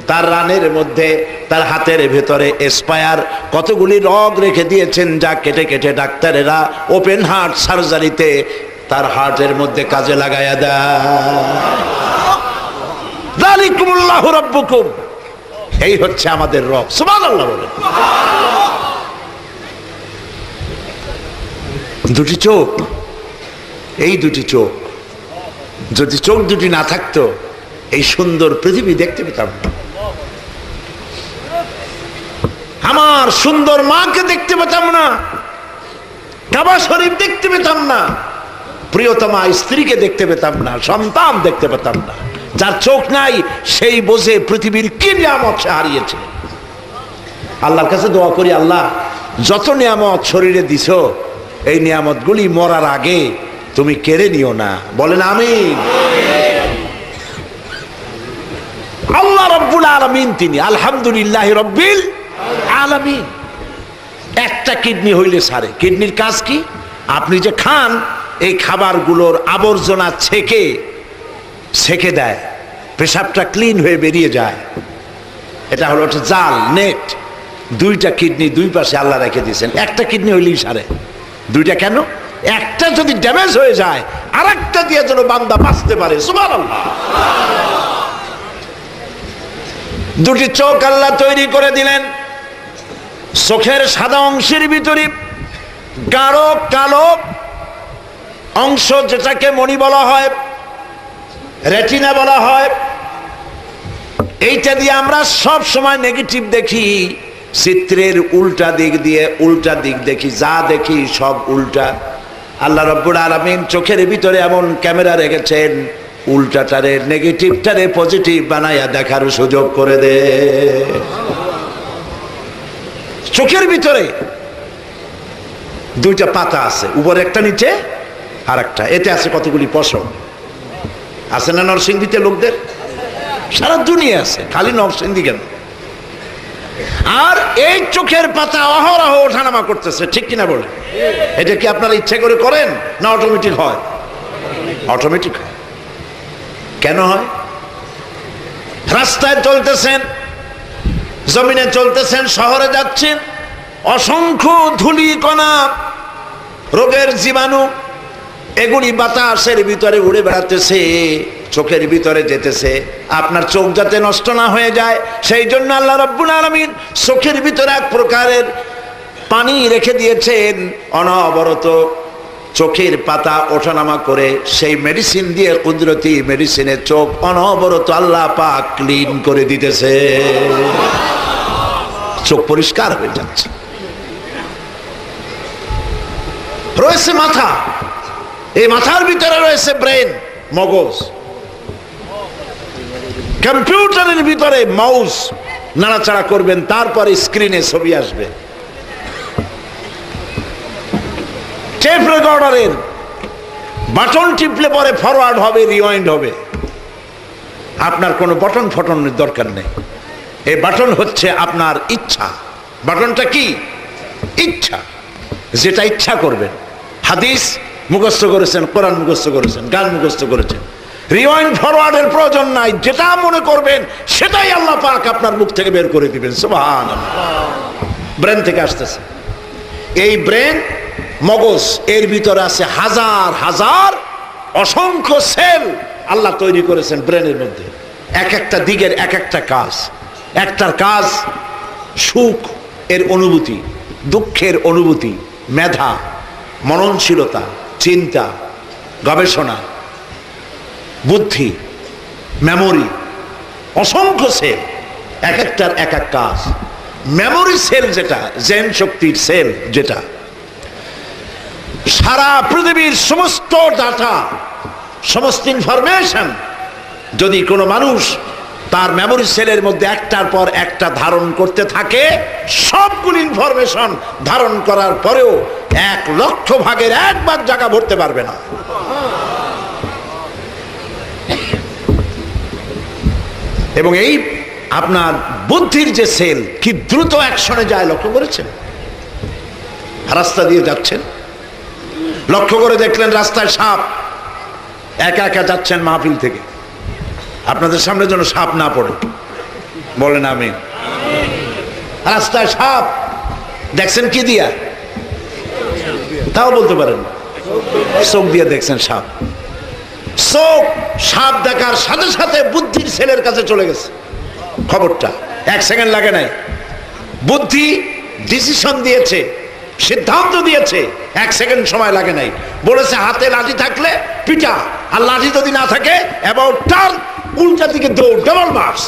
তার রানের মধ্যে, তার হাতের ভেতরে স্পায়ার কতগুলি রগ রেখে দিয়েছেন, যা কেটে কেটে ডাক্তারেরা ওপেন হার্ট সার্জারিতে তার হার্টের মধ্যে কাজে লাগায়া দেয়। যালিকুমুল্লাহু রাব্বুকুম, এই হচ্ছে আমাদের রব। সুবহানাল্লাহ বলেন। দুটি চোখ, এই দুটি চোখ, যদি চোখ দুটি না থাকতো এই সুন্দর পৃথিবী দেখতে পেতাম না। আমার সুন্দর মাকে দেখতে পেতাম না, কাবা শরীফ দেখতে পেতাম না, প্রিয়তমা স্ত্রীকে দেখতে পেতাম না, সন্তান দেখতে পেতাম না। যার চোখ নাই সেই বোঝে পৃথিবীর কি নিয়ামত সে হারিয়েছে। আল্লাহর কাছে দোয়া করি, আল্লাহ যত নিয়ামত শরীরে দিছো, এই নিয়ামতগুলি মরার আগে তুমি কেড়ে নিও না। বলেন আমিন। আল্লাহ রব্বুল আলামিন তিনি আলহামদুলিল্লাহ রব্বিল আলামিন। একটা কিডনি হইলে সারে। কিডনির কাজ কি? আপনি যে খান এই খাবারগুলোর আবর্জনা ছেকে দেয়, পেশাবটা ক্লিন হয়ে বেরিয়ে যায়। এটা হলো একটা জাল, নেট। দুইটা কিডনি দুই পাশে আল্লাহ রেখে দিয়েছেন। একটা কিডনি হইলেই সারে, দুইটা কেন? একটা যদি ড্যামেজ হয়ে যায় আর একটা দিয়ে যেন বান্দা বাঁচতে পারে। সুবহানাল্লাহ। দুটি চোখ আল্লাহ তৈরি করে দিলেন। চোখের সাদা অংশের ভিতরে গাঢ় কালো অংশ, যেটাকে মণি বলা হয়, রেটিনা বলা হয়, এইটা দিয়ে আমরা সব সময় নেগেটিভ দেখি। চিত্রের উল্টা দিক দিয়ে উল্টা দিক দেখি, যা দেখি সব উল্টা। আল্লাহ রাব্বুল আলামিন চোখের ভিতরে এমন ক্যামেরা রেখেছেন, উল্টাটারে নেগেটিভটারে পজিটিভ বানাইয়া দেখার সুযোগ করে দে। চোখের ভিতরে দুইটা পাতা আছে, উপরে একটা নিচে আর একটা। এতে আছে কতগুলি পশম আছে না নরসিংদীতে লোকদের? সারা দুনিয়া আছে, খালি নরসিংদী কেন? আর এই চোখের পাতা অহরহ ওঠানামা করতেছে, ঠিক কিনা বলে? এটা কি আপনারা ইচ্ছে করে করেন না অটোমেটিক হয়? অটোমেটিক হয়। কেন হয়? রাস্তায় চলতেছেন, জমিনে চলতেছেন, শহরে যাচ্ছেন, অসংখ্য ধূলি কণা, রোগের জীবাণু, এগুলি বাতাসের ভিতরে উড়ে বেড়াতেছে, চোখের ভিতরে যেতেছে। আপনার চোখ যাতে নষ্ট না হয়ে যায় সেই জন্য আল্লাহ রাব্বুল আলামিন চোখের ভিতরে এক প্রকারের পানি রেখে দিয়েছেন, অনবরত চোখের পাতা ওঠানামা করে সেই মেডিসিন দিয়ে, কুদরতি মেডিসিনের চোখ অনবরত আল্লাহ পাক ক্লিন করে দিতেছে, চোখ পরিষ্কার হয়ে যাচ্ছে। রয়েছে মাথা, এই মাথার ভিতরে রয়েছে ব্রেন, মগজ। কম্পিউটারের ভিতরে মাউস নাড়াচাড়া করবেন, তারপরে স্ক্রিনে ছবি আসবে। টেপ রেকর্ডারের বাটন টিপলে পরে ফরওয়ার্ড হবে, রিওয়াইন্ড হবে। আপনার কোনো বাটন ফটনের দরকার নেই। এই বাটন হচ্ছে আপনার ইচ্ছা। বাটনটা কি? ইচ্ছা, যেটা ইচ্ছা করবেন। হাদিস মুখস্থ করেছেন, কোরআন মুখস্থ করেছেন, গান মুখস্থ করেছেন, রিওয়াইন্ড ফরওয়ার্ডের প্রয়োজন নাই। যেটা মনে করবেন সেটাই আল্লাহ পাক আপনার মুখ থেকে বের করে দিবেন। সুবহানাল্লাহ। ব্রেন থেকে আসতেছে। এই ব্রেন, মগজ, এর ভিতরে আছে হাজার হাজার অসংখ্য সেল আল্লাহ তৈরি করেছেন ব্রেনের মধ্যে। এক একটা দিকের এক একটা কাজ। একটার কাজ সুখ এর অনুভূতি, দুঃখের অনুভূতি, মেধা, মননশীলতা, চিন্তা, গবেষণা, বুদ্ধি, মেমোরি, অসংখ্য সেল, এক একটার এক এক কাজ। মেমোরি সেল যেটা, জেন শক্তির সেল যেটা, সারা পৃথিবীর সমস্ত ডাটা, সমস্ত ইনফরমেশন যদি কোনো মানুষ তার মেমোরি সেলের মধ্যে একটার পর একটা ধারণ করতে থাকে, সবগুলো ইনফরমেশন ধারণ করার পরেও 1,00,000 ভাগের 1 ভাগ জায়গা ভরতে পারবে না। এবং এই আপনার বুদ্ধির যে সেল কি দ্রুত অ্যাকশনে যায়, লক্ষ্য করেছেন? রাস্তা দিয়ে যাচ্ছেন, লক্ষ্য করে দেখলেন রাস্তায় সাপ, একা একা যাচ্ছেন মাহফিল থেকে, আপনাদের সামনে যেন সাপ না পড়ে, বলেন আমিন। রাস্তায় সাপ দেখছেন কি দিয়া? তাও বলতে পারেন, চোখ দিয়ে দেখছেন সাপ। চোখ সাপ দেখার সাথে সাথে বুদ্ধির ছেলের কাছে চলে গেছে খবরটা, 1 সেকেন্ড লাগে নাই। বুদ্ধি ডিসিশন দিয়েছে, সিদ্ধান্ত দিয়েছে, 1 সেকেন্ড সময় লাগে নাই। বলেছে হাতে লাঠি থাকলে পিটা, আর লাঠি যদি না থাকে অ্যাবাউট টার্ন, উল্টা দিকে দৌড়, ডাবল মার্কস।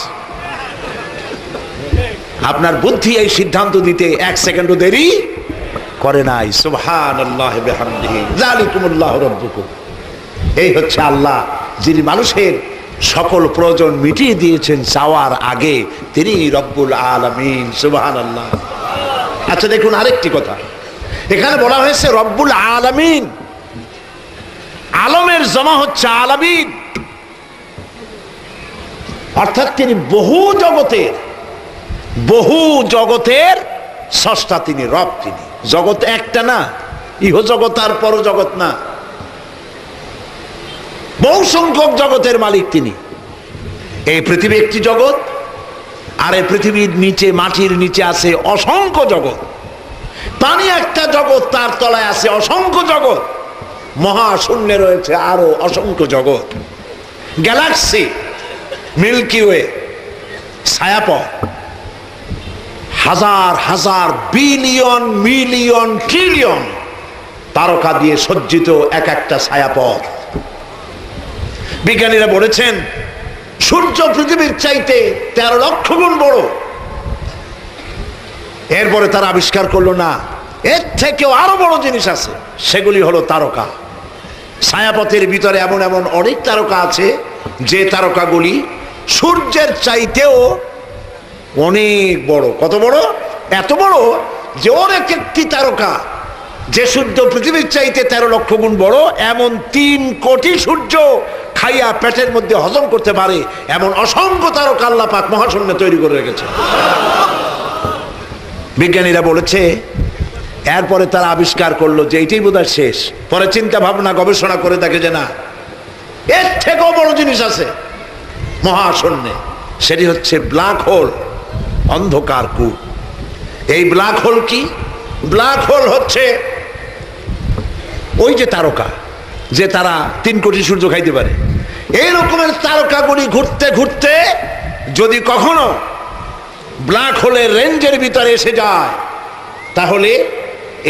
আপনার বুদ্ধি এই সিদ্ধান্ত দিতে 1 সেকেন্ডও দেরি করে নাই। সুবহানাল্লাহ বিহামদিহি, যালিকুমুল্লাহু রাব্বুকুম। এই হচ্ছে আল্লাহ, যিনি মানুষের সকল প্রয়োজন মিটিয়ে দিয়েছেন চাওয়ার আগে, তিনি রব্বুল আলামিন। সুবহানাল্লাহ। আচ্ছা দেখুন আরেকটি কথা, এখানে বলা হয়েছে রব্বুল আলামিন, আলমের জমা হচ্ছে আলামিন, অর্থাৎ তিনি বহু জগতের স্রষ্টা, তিনি রব, তিনি জগৎ একটা না, ইহ জগৎ আর পর জগৎ না, বহু সংখ্যক জগতের মালিক তিনি। এই পৃথিবী একটি জগৎ, আরে পৃথিবীর নিচে, মাটির নিচে আছে অসংখ্য জগৎ, পানি একটা জগৎ, তার তলায় আছে অসংখ্য জগৎ, মহাশূন্যে রয়েছে আরো অসংখ্য জগৎ, গ্যালাক্সি, মিল্কি ওয়ে, ছায়াপথ, হাজার হাজার বিলিয়ন মিলিয়ন ট্রিলিয়ন তারকা দিয়ে সজ্জিত এক একটা ছায়াপথ। বিজ্ঞানীরা বলেছেন সূর্য পৃথিবীর চাইতে 13 লক্ষ গুণ বড়। এরপরে তারা আবিষ্কার করলো না, এর থেকেও আরো বড় জিনিস আছে, সেগুলি হলো তারকা। ছায়াপথের ভিতরে এমন এমন অনেক তারকা আছে যে তারকাগুলি সূর্যের চাইতেও অনেক বড়। কত বড়? এত বড় যে ওর এক একটি তারকা, যে সূর্য পৃথিবীর চাইতে 13 লক্ষ গুণ বড়, এমন 3 কোটি সূর্য খাইয়া পেটের মধ্যে হজম করতে পারে এমন অসংখ্য তারকা আল্লাহ পাক মহাশূন্যে তৈরি করে রেখেছে। বিজ্ঞানীরা বলেছে, এরপরে তারা আবিষ্কার করলো যে এইটাই বোধহয় শেষ। পরে চিন্তা ভাবনা গবেষণা করে দেখে যে না, এর থেকেও বড় জিনিস আছে মহাশূন্যে, সেটি হচ্ছে ব্ল্যাক হোল, অন্ধকার কূপ। এই ব্ল্যাক হোল কি? ব্ল্যাক হোল হচ্ছে ওই যে তারকা, যে তারা 3 কোটি সূর্য খাইতে পারে, এই রকমের তারকাগুলি ঘুরতে ঘুরতে যদি কখনো ব্ল্যাক হোলের রেঞ্জের ভিতরে এসে যায়, তাহলে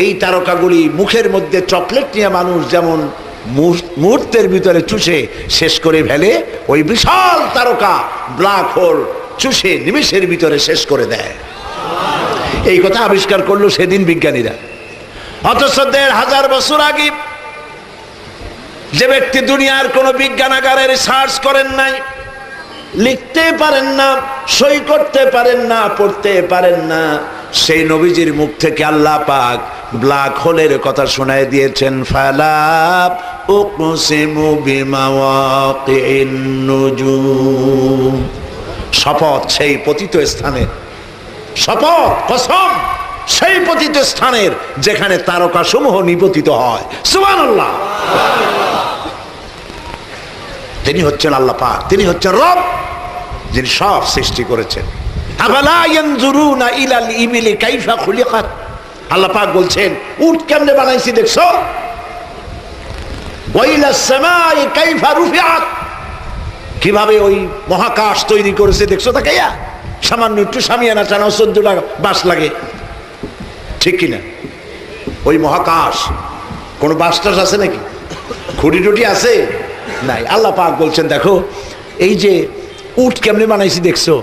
এই তারকাগুলি মুখের মধ্যে চকলেট নিয়ে মানুষ যেমন মুহূর্তের ভিতরে চুষে শেষ করে ফেলে, ওই বিশাল তারকা ব্ল্যাক হোল চুষে নিমেষের ভিতরে শেষ করে দেয়। এই কথা আবিষ্কার করলো সেদিন বিজ্ঞানীরা। অথচ 1500 বছর আগে যে ব্যক্তি দুনিয়ার কোন বিজ্ঞানাগারে রিসার্চ করেন নাই, লিখতে পারেন না, সই করতে পারেন না, পড়তে পারেন না, সেই নবীজির মুখ থেকে আল্লাহ পাক ব্ল্যাক হোলের কথা শোনায় দিয়েছেন। ফালা উকসিমু বিমাওয়াকিন নুজুম, শপথ সেই পতিত স্থানের, শপথ কসম সেই পতিত স্থানের যেখানে তারকা সমূহ নিপতিত হয়। সুবহানাল্লাহ। তিনি হচ্ছেন আল্লাহ পাক, তিনি হচ্ছেন রব, যিনি সব সৃষ্টি করেছেন। আফালা ইয়ানজুরুনা ইলাল ইবিলি কাইফা খুলিকাত, আল্লাহ পাক বলছেন উট কেমনে বানাইছি দেখছো? ওয়া ইলাস সামাই কাইফা রুফিআত, কিভাবে ওই মহাকাশ তৈরি করেছে দেখছো তাকাইয়া? সামান্য একটু সামিয়ানা টানা 14টা বাঁশ লাগে, ঠিক কিনা? ওই মহাকাশ কোন বাঁশ টাস আছে নাকি? খুঁটি টুটি আছে? নাই। আল্লাহ পাক বলছেন দেখো এই যে উট কেমনে বানাইছি দেখছো?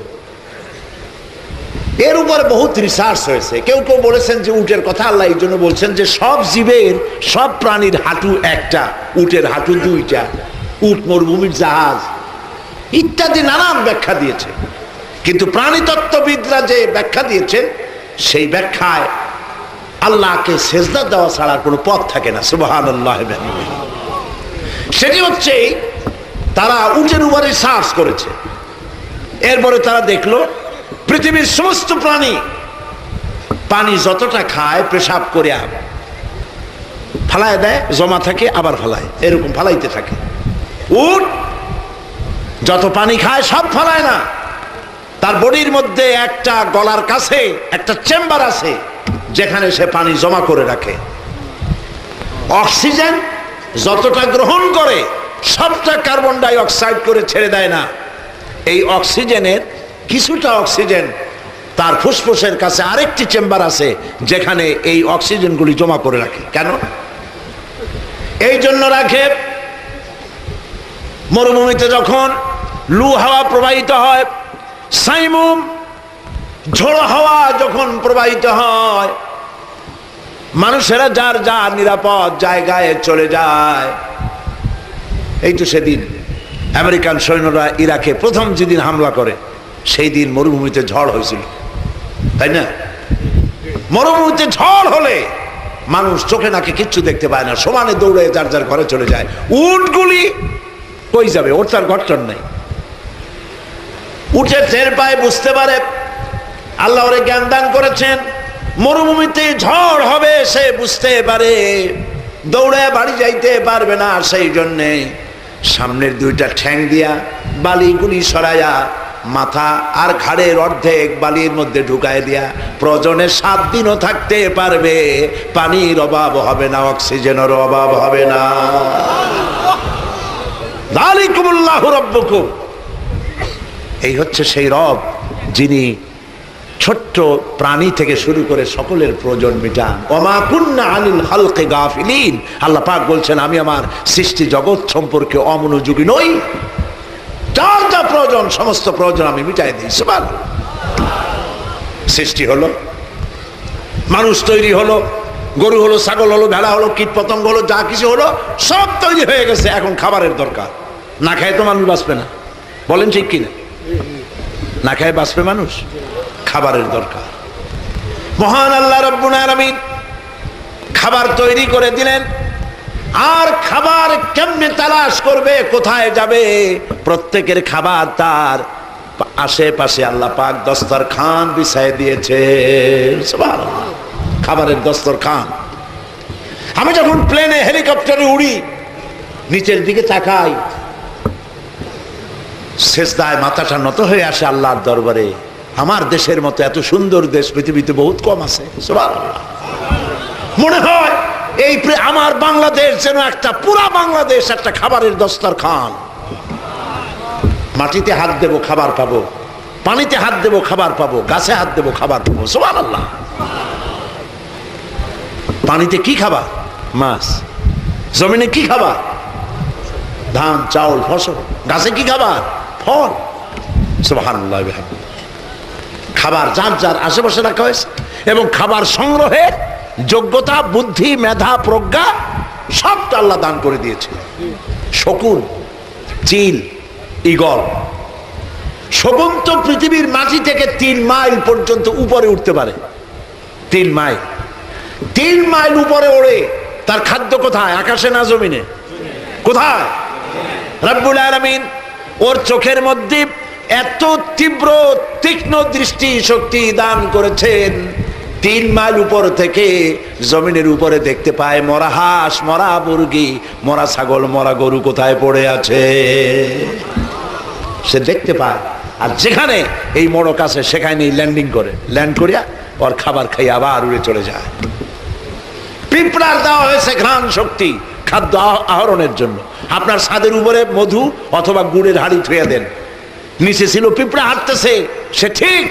এর উপরে বহুত রিসার্চ হয়েছে। কেউ কেউ বলেছেন যে উটের কথা আল্লাহ এই জন্য বলছেন যে সব জীবের, সব প্রাণীর হাঁটু একটা, উটের হাঁটু 2টা, উট মরুভূমির জাহাজ ইত্যাদি নানান ব্যাখ্যা দিয়েছে। কিন্তু প্রাণীতত্ত্ববিদরা যে ব্যাখ্যা দিয়েছেন সেই ব্যাখ্যায় আল্লাহকে সেজদা দেওয়া ছাড়া কোনো পথ থাকে না। সুবহানাল্লাহ। সেটি হচ্ছে তারা উটের উপরে রিসার্চ করেছে। এরপরে তারা দেখলো পৃথিবীর সমস্ত প্রাণী পানি যতটা খায় পেশাব করে ফালায় দেয়, জমা থাকে আবার ফালায়, এরকম ফালাইতে থাকে। উট যত পানি খায় সব ফালায় না, তার বডির মধ্যে একটা গলার কাছে একটা চেম্বার আছে যেখানে সে পানি জমা করে রাখে। অক্সিজেন যতটা গ্রহণ করে সবটা কার্বন ডাই অক্সাইড করে ছেড়ে দেয় না। এই অক্সিজেনের কিছুটা অক্সিজেন তার ফুসফুসের কাছে আরেকটি চেম্বার আছে যেখানে এই অক্সিজেনগুলি জমা করে রাখে। কেন? এই জন্য রাখে মরুভূমিতে যখন লু হাওয়া প্রবাহিত হয়, সাইমুম ঝোড়ো হাওয়া যখন প্রবাহিত হয়, মানুষেরা যার যার নিরাপদ জায়গায় চলে যায়। এই তো সেদিন আমেরিকান সৈন্যরা ইরাকে প্রথম যেদিন হামলা করে সেই দিন মরুভূমিতে ঝড় হয়েছিল, তাই না? মরুভূমিতে ঝড় হলে মানুষ চোখে নাকে কিচ্ছু দেখতে পায় না, সমানে দৌড়ে যার যার ঘরে চলে যায়। উটগুলি কই যাবে? ওর তার ঘরটর নাই। উঠে টের পায়, বুঝতে পারে, আল্লাহ ওরে জ্ঞান দান করেছেন। মরুভূমিতে ঝড় হবে সে বুঝতে পারে, দৌড়ে বাড়ি যাইতে পারবে না, সেই জন্যে সামনের 2টা ঠ্যাং দিয়া বালিগুলি সরাইয়া মাথা আর ঘাড়ের অর্ধেক বালির মধ্যে ঢুকায় দিয়া প্রয়োজনে 7 দিনও থাকতে পারবে, পানির অভাব হবে না, অক্সিজেনের অভাব হবে না। যালিকুমুল্লাহু রাব্বুকুম, এই হচ্ছে সেই রব যিনি ছোট্ট প্রাণী থেকে শুরু করে সকলের প্রয়োজন মিটান। ওমা কুন্না আনিল খালকি গাফিলিন, আল্লাহ পাক বলছেন আমি আমার সৃষ্টি জগৎ সম্পর্কে অমনোযোগী নই, যার যা প্রয়োজন সমস্ত প্রয়োজন আমি মিটাই দিই। সুবহানাল্লাহ। সৃষ্টি হলো, মানুষ তৈরি হলো, গরু হলো, ছাগল হলো, ভেড়া হলো, কীট পতঙ্গ হলো, যা কিছু হলো সব তৈরি হয়ে গেছে, এখন খাবারের দরকার। না খায় তো মানুষ বাঁচবে না, বলেন ঠিক কিনা? না খায় বাঁচবে মানুষ, খাবারের দরকার। মহান আল্লাহ রাব্বুল আলামিন খাবার তৈরি করে দিলেন, আর খাবার কেমনে তালাশ করবে, কোথায় যাবে? প্রত্যেকের খাবার তার আশেপাশে আল্লাহ পাক দস্তরখান বিছায় দিয়েছে। সুবহানাল্লাহ, খাবারের দস্তরখান। আমি যখন প্লেনে হেলিকপ্টারে উড়ি, নিচের দিকে তাকাই, সেজদায় মাথাটা নত হয়ে আসে আল্লাহর দরবারে। আমার দেশের মতো এত সুন্দর দেশ পৃথিবীতে বহুত কম আছে। সুবহানাল্লাহ। মনে হয় এই আমার বাংলাদেশ যেন একটা পুরা বাংলাদেশ একটা খাবারের দস্তরখান। মাটিতে হাত দেবো খাবার পাবো, পানিতে হাত দেবো খাবার পাবো, গাছে হাত দেবো খাবার পাবো। সুবহানাল্লাহ। পানিতে কি খাবার? মাছ। জমিনে কি খাবার? ধান, চাউল, ফসল। গাছে কি খাবার? ফল। সুবহানাল্লাহ। খাবার যার যার আশেপাশে রাখা হয়েছে, এবং খাবার সংগ্রহের যোগ্যতা, বুদ্ধি, মেধা, প্রজ্ঞা সবটা আল্লাহ দান করে দিয়েছে। শকুন, চিল, ঈগল। শকুন তো পৃথিবীর মাটি থেকে 3 মাইল পর্যন্ত উপরে উঠতে পারে। 3 মাইল, 3 মাইল উপরে ওড়ে। তার খাদ্য কোথায়? আকাশে না জমিনে? কোথায়? রব্বুল আলামিন ওর চোখের মধ্যে এত তীব্র তীক্ষ্ণ দৃষ্টি শক্তি দান করেছেন, 3 মাইল উপর থেকে জমিনের উপরে দেখতে পায় মরা হাঁস, মরা মুরগি, মরা ছাগল, মরা গরু কোথায় পড়ে আছে সে দেখতে পায়। আর যেখানে এই মোড়ক আছে সেখানে ল্যান্ডিং করে, ল্যান্ড করিয়া ওর খাবার খাই আবার উড়ে চলে যায়। পিঁপড়ার দেওয়া হয়েছে ঘ্রাণ শক্তি খাদ্য আহরণের জন্য। আপনার ছাদের উপরে মধু অথবা গুড়ের হাড়ি থুয়ে দেন, নিচে ছিল পিঁপড়া হাঁটতেছে, সে ঠিক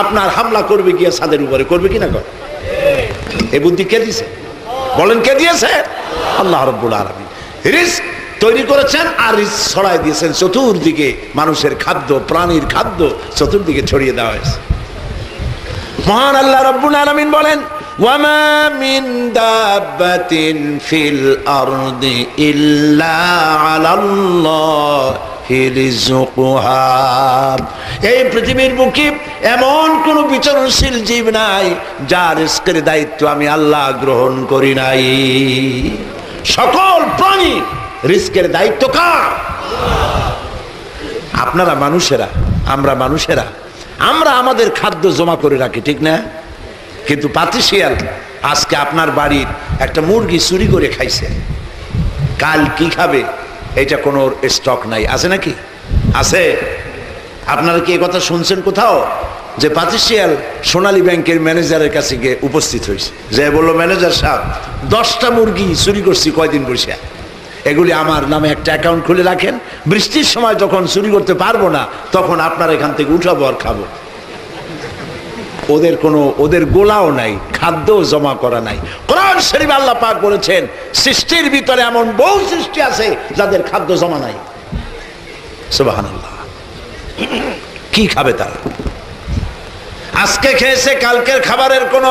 আপনার হামলা করবে গিয়ে ছাদের উপরে, করবে কিনা? করে। এই বুদ্ধি কে দিয়েছে? বলেন কে দিয়েছে? আল্লাহ রাব্বুল আলামিন। রিস্ক তৈরি করেছেন আর রিস্ক ছড়াই দিয়েছেন চতুর্দিকে। মানুষের খাদ্য, প্রাণীর খাদ্য চতুর্দিকে ছড়িয়ে দেওয়া হয়েছে। মহান আল্লাহ রাব্বুল আলামিন বলেন, ওয়ামা মিন দাব্বাতিন ফিল আরদি ইল্লা আলাল্লাহি রিজকুহা। এই পৃথিবীর বুকে এমন কোন বিচরণশীল জীব নাই যার রিজকের দায়িত্ব আমি আল্লাহ গ্রহণ করি নাই। সকল প্রাণী রিজকের দায়িত্ব কার? আপনারা মানুষেরা, আমরা মানুষেরা, আমরা আমাদের খাদ্য জমা করে রাখি, ঠিক না? কিন্তু পাতিশিয়াল আজকে আপনার বাড়ির একটা মুরগি চুরি করে খাইছে, কাল কি খাবে এটা কোনো স্টক নাই। আছে নাকি? আছে? আপনারা কি কথা শুনছেন কোথাও যে পাতিশিয়াল সোনালী ব্যাংকের ম্যানেজারের কাছে গিয়ে উপস্থিত হয়েছে, যে বললো ম্যানেজার সাহেব 10টা মুরগি চুরি করছি কয়দিন বসে, এগুলি আমার নামে একটা অ্যাকাউন্ট খুলে রাখেন, বৃষ্টির সময় যখন চুরি করতে পারবো না তখন আপনার এখান থেকে উঠাবো আর খাবো। ওদের গোলাও নাই, খাদ্য জমা করা নাই। কোরআন শরীফে আল্লাহ পাক বলেছেন সৃষ্টির ভিতরে এমন বহু সৃষ্টি আছে যাদের খাদ্য জমা নাই। সুবহানাল্লাহ। কি খাবে তারা? আজকে খেয়েছে, কালকের খাবারের কোনো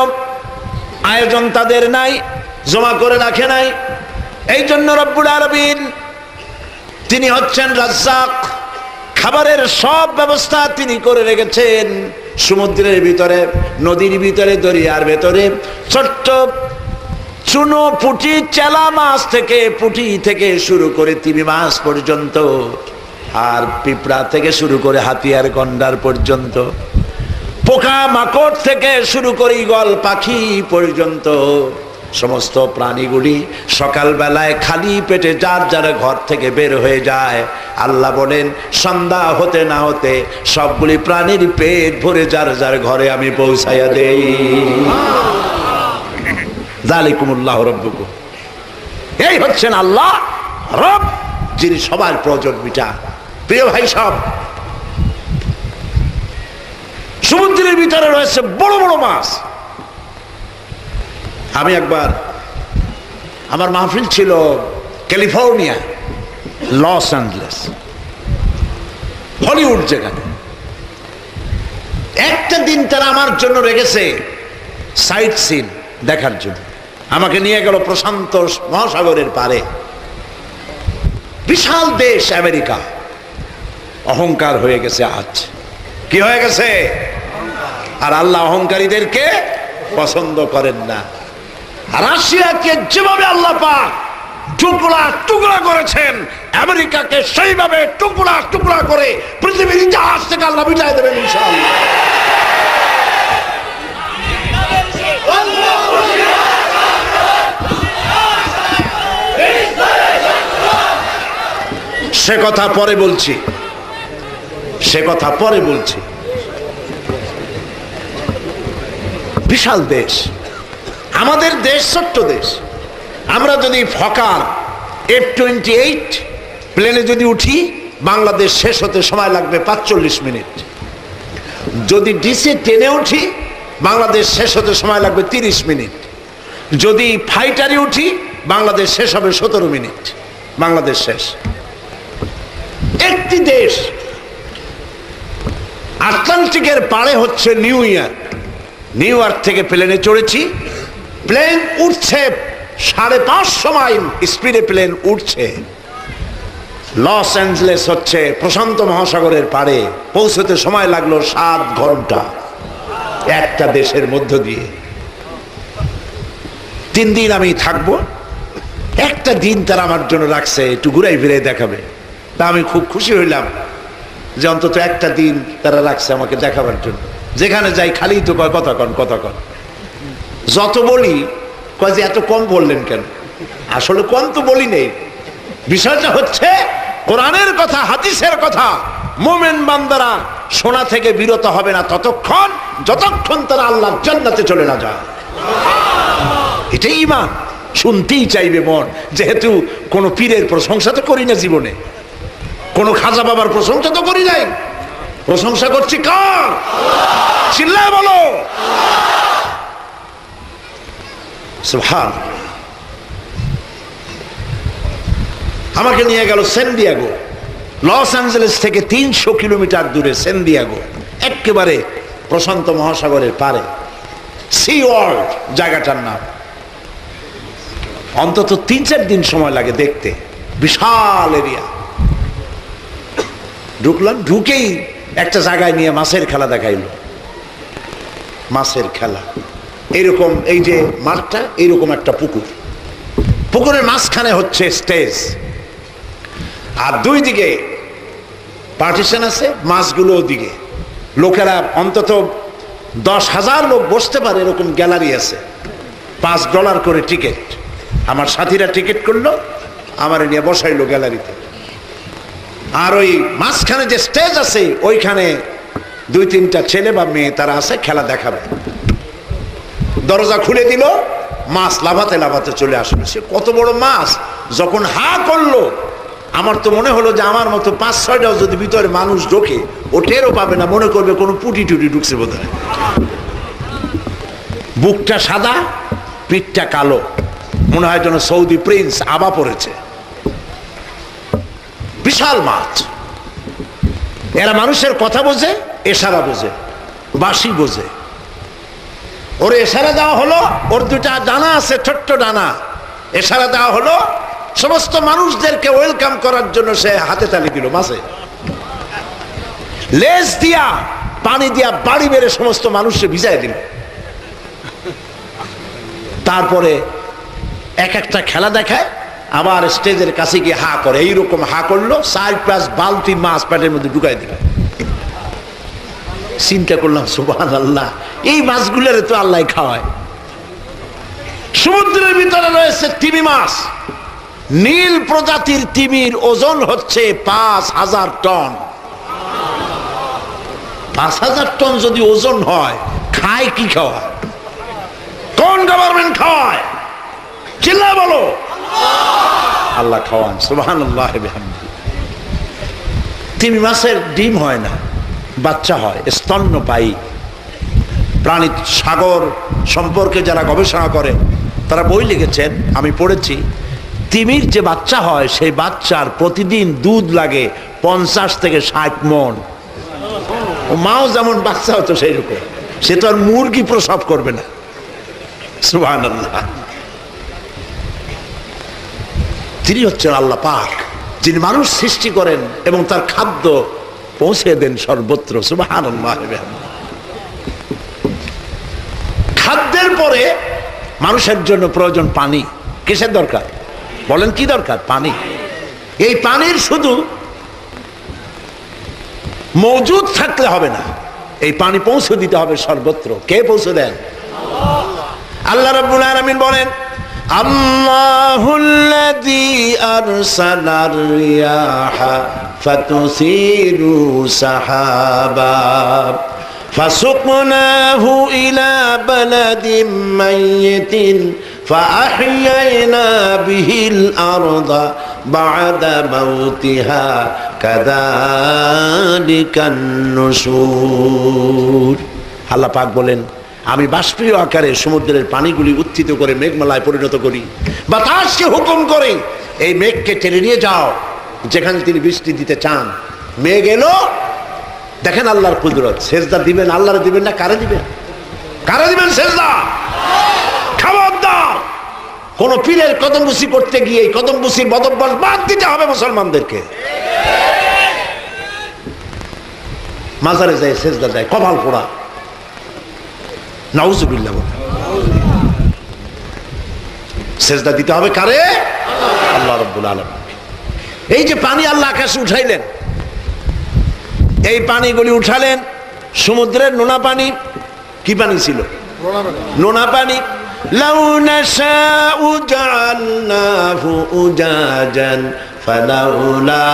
আয়োজন তাদের নাই, জমা করে রাখে নাই। এই জন্য রব্বুল আলামিন তিনি হচ্ছেন রাজ্জাক, খাবারের সব ব্যবস্থা তিনি করে রেখেছেন। সমুদ্রের ভিতরে, নদীর ভিতরে, দরিয়ার ভেতরে ছোট্ট চুনো, পুঁটি, চেলা মাছ থেকে, পুঁটি থেকে শুরু করে তিমি মাছ পর্যন্ত, আর পিঁপড়া থেকে শুরু করে হাতিয়ার গন্ডার পর্যন্ত, পোকা মাকড় থেকে শুরু করে ঈগল পাখি পর্যন্ত সমস্ত প্রাণীগুলি সকালবেলায় খালি পেটে যার যার ঘর থেকে বের হয়ে যায়। আল্লাহ বলেন সন্ধ্যা হতে না হতে সবগুলি প্রাণীর পেট ভরে যার যার ঘরে আমি পৌঁছাইয়া দেই। যালিকুমুল্লাহু রাব্বুকুম, এই হচ্ছেন আল্লাহ রব, যিনি সবার প্রয়োজন মিটান। প্রিয় ভাই সব, সমুদ্রের ভিতরে রয়েছে বড় বড় মাছ। আমি একবার, আমার মাহফিল ছিল ক্যালিফোর্নিয়া, লস অ্যাঞ্জেলেস, হলিউড যেখানে। একটা দিন তারা আমার জন্য রেখেছে সাইট সিন দেখার জন্য। আমাকে নিয়ে গেল প্রশান্ত মহাসাগরের পারে। বিশাল দেশ আমেরিকা, অহংকার হয়ে গেছে। আজ কি হয়ে গেছে? আর আল্লাহ অহংকারীদেরকে পছন্দ করেন না। রাশিয়াকে যেভাবে আল্লাহ পাক টুকরা টুকরা করেছেন, আমেরিকাকে সেইভাবে টুকরা টুকরা করে পৃথিবীর ইতিহাস থেকে আল্লাহ বিদায় দেবেন ইনশাআল্লাহ। সে কথা পরে বলছি, সে কথা পরে বলছি। বিশাল দেশ, আমাদের দেশ ছোট্ট দেশ। আমরা যদি ফকার F-28 প্লেনে যদি উঠি, বাংলাদেশ শেষ হতে সময় লাগবে 45 মিনিট। যদি DC-10 উঠি, বাংলাদেশ শেষ হতে সময় লাগবে 30 মিনিট। যদি ফাইটারে উঠি, বাংলাদেশ শেষ হবে 17 মিনিট। বাংলাদেশ শেষ। একটি দেশ, আটলান্টিকের পাড়ে হচ্ছে নিউ ইয়র্ক। নিউ ইয়র্ক থেকে প্লেনে চড়েছি, প্লেন উঠছে 550 মাইল স্পিডে প্লেন উঠছে। লস অ্যাঞ্জেলেস হচ্ছে প্রশান্ত মহাসাগরের পাড়ে, পৌঁছতে সময় লাগলো 7 ঘন্টা একটা দেশের মধ্য দিয়ে। 3 দিন আমি থাকবো, একটা দিন তারা আমার জন্য রাখছে একটু ঘুরাই ফিরে দেখাবে। তা আমি খুব খুশি হইলাম যে অন্তত একটা দিন তারা রাখছে আমাকে দেখাবার জন্য। যেখানে যাই খালি তো কয় কথা কন কথা কন। যত বলি কয় যে এত কম বললেন কেন? আসলে কম তো বলি নেই। বিষয়টা হচ্ছে কোরআনের কথা, হাদিসের কথা। মুমিন বান্দারা শোনা থেকে বিরত হবে না ততক্ষণ যতক্ষণ তারা আল্লাহর জান্নাতে চলে না যায়। এটাই ঈমান। শুনতেই চাইবে মন। যেহেতু কোনো পীরের প্রশংসা তো করি না জীবনে, কোনো খাজা বাবার প্রশংসা তো করি নাই, প্রশংসা করছি কার? চিল্লায় বলো সুবহানাল্লাহ। আমাকে নিয়ে গেল সান দিয়েগো, লস অ্যাঞ্জেলেস থেকে 300 কিলোমিটার দূরে সান দিয়েগো, একেবারে প্রশান্ত মহাসাগরের পারে। সি ওয়ার্ল্ড জায়গাটার নাম। অন্তত 3-4 দিন সময় লাগে দেখতে, বিশাল এরিয়া। ঢুকলাম, ঢুকেই একটা জায়গায় নিয়ে মাছের খেলা দেখাইলো। মাছের খেলা এইরকম, এই যে মাঠটা, এইরকম একটা পুকুর, পুকুরের মাঝখানে হচ্ছে স্টেজ, আর 2 দিকে পার্টিশন আছে, মাছগুলো ওদিকে। লোকেরা অন্তত 10,000 লোক বসতে পারে এরকম গ্যালারি আছে। $5 করে টিকিট। আমার সাথীরা টিকিট করলো, আমার নিয়ে বসাইলো গ্যালারিতে। আর ওই মাঝখানে যে স্টেজ আছে ওইখানে 2-3টা ছেলে বা মেয়ে তারা আছে, খেলা দেখাবে। দরজা খুলে দিল, মাছ লাফাতে লাফাতে চলে আসলো। সে কত বড় মাছ! যখন হা করলো, আমার তো মনে হলো যে আমার মতো 5-6টাও যদি ভিতরে মানুষ ঢোকে, ও টেরও পাবে না, মনে করবে কোনো পুটি টুটি ঢুকছে বোধহয়। বুকটা সাদা, পিঠটা কালো, মনে হয় যেন সৌদি প্রিন্স আবা পড়েছে। বিশাল মাছ। এরা মানুষের কথা বোঝে, এশারা বোঝে, বাঁশি বোঝে। ওর এশারা দেওয়া হলো, ওর 2টা ডানা আছে, ছোট্ট ডানা। এশারা দেওয়া হলো, সমস্ত মানুষদেরকে ওয়েলকাম করার জন্য সে হাতে তালি দিল। মাছে লেজ দিয়া পানি দিয়া বাড়ি মেরে সমস্ত মানুষকে ভিজাই দিল। তারপরে এক একটা খেলা দেখায়, আবার স্টেজের কাছে গিয়ে হা করে। এইরকম হা করলো, 4-5 বালতি মাছ পেটের মধ্যে ঢুকাই দিল। চিন্তা করলাম সুবহানাল্লাহ, এই মাছগুলোরে তো আল্লাহ খাওয়ায়। সমুদ্রের ভিতরে রয়েছে তিমি মাছ। নীল প্রজাতির তিমির ওজন হচ্ছে 5,000 টন। 5,000 টন যদি ওজন হয়, খায় কি খাওয়ায়? কোন গভর্নমেন্ট খাওয়ায়? চিল্লা বলো। আল্লাহ খাওয়ান, সুবহানাল্লাহ বিহামদিহি। তিমি মাছের ডিম হয় না, বাচ্চা হয়, স্তন্যপায়ী প্রাণী। সাগর সম্পর্কে যারা গবেষণা করে তারা বই লিখেছেন, আমি পড়েছি। তিমির যে বাচ্চা হয়, সেই বাচ্চার প্রতিদিন দুধ লাগে 50 থেকে 60 মণ। মাও যেমন বাচ্চা হতো সেই রকম। সে তো আর মুরগি প্রসব করবে না। সুবহানাল্লাহ। তিনি হচ্ছেন আল্লাহ পাক, যিনি মানুষ সৃষ্টি করেন এবং তার খাদ্য পৌঁছে দেন সর্বত্র। সুবহানাল্লাহ। খাদ্যের পরে মানুষের জন্য প্রয়োজন পানি। কিসের দরকার বলেন? কি দরকার? পানি। এই পানির শুধু মজুদ থাকলে হবে না, এই পানি পৌঁছে দিতে হবে সর্বত্র। কে পৌঁছে দেন? আল্লাহ রাব্বুল আলামিন বলেন, আল্লাহুল্লাযী আরসালার রিয়াহা ফাতুসিরু সাহাবা ফাসুকনাহু ইলা বালাদিন মাইয়িতিন ফাআহইয়ানা বিহিল আরদা বা'দা মাউতিহা কাযালিকান নুশুর। আল্লাহ পাক বলেন, আমি বাষ্পীয় আকারে সমুদ্রের পানিগুলি উত্থিত করে মেঘমালায় পরিণত করি। বাতাসকে হুকুম করে এই মেঘকে টেনে নিয়ে যাও যেখানে তিনি বৃষ্টি দিতে চান। মেঘ এলো, দেখেন আল্লাহর কুদরত। সেজদা দিবেন আল্লাহরে, দিবেন না কারে দিবেন? কারে দিবেন সেজদা? খবরদার কোন পীরের কদমবুসি করতে গিয়ে এই কদমবুসির বদভ্যাস বাদ দিতে হবে মুসলমানদেরকে। মাজারে যায়, সেজদা যায়, কপাল পোড়া, নাউজুবিল্লাহ। সেজদা দিতে হবে কারে? আল্লাহ রাব্বুল আলামিন। এই যে পানি আল্লাহ আকাশে উঠাইলেন, এই পানিগুলি উঠালেন সমুদ্রের নোনা পানি। কি পানি ছিল? নোনা পানি। লাউ নাশাউ জাআলনাহু উজাজান ফালাউলা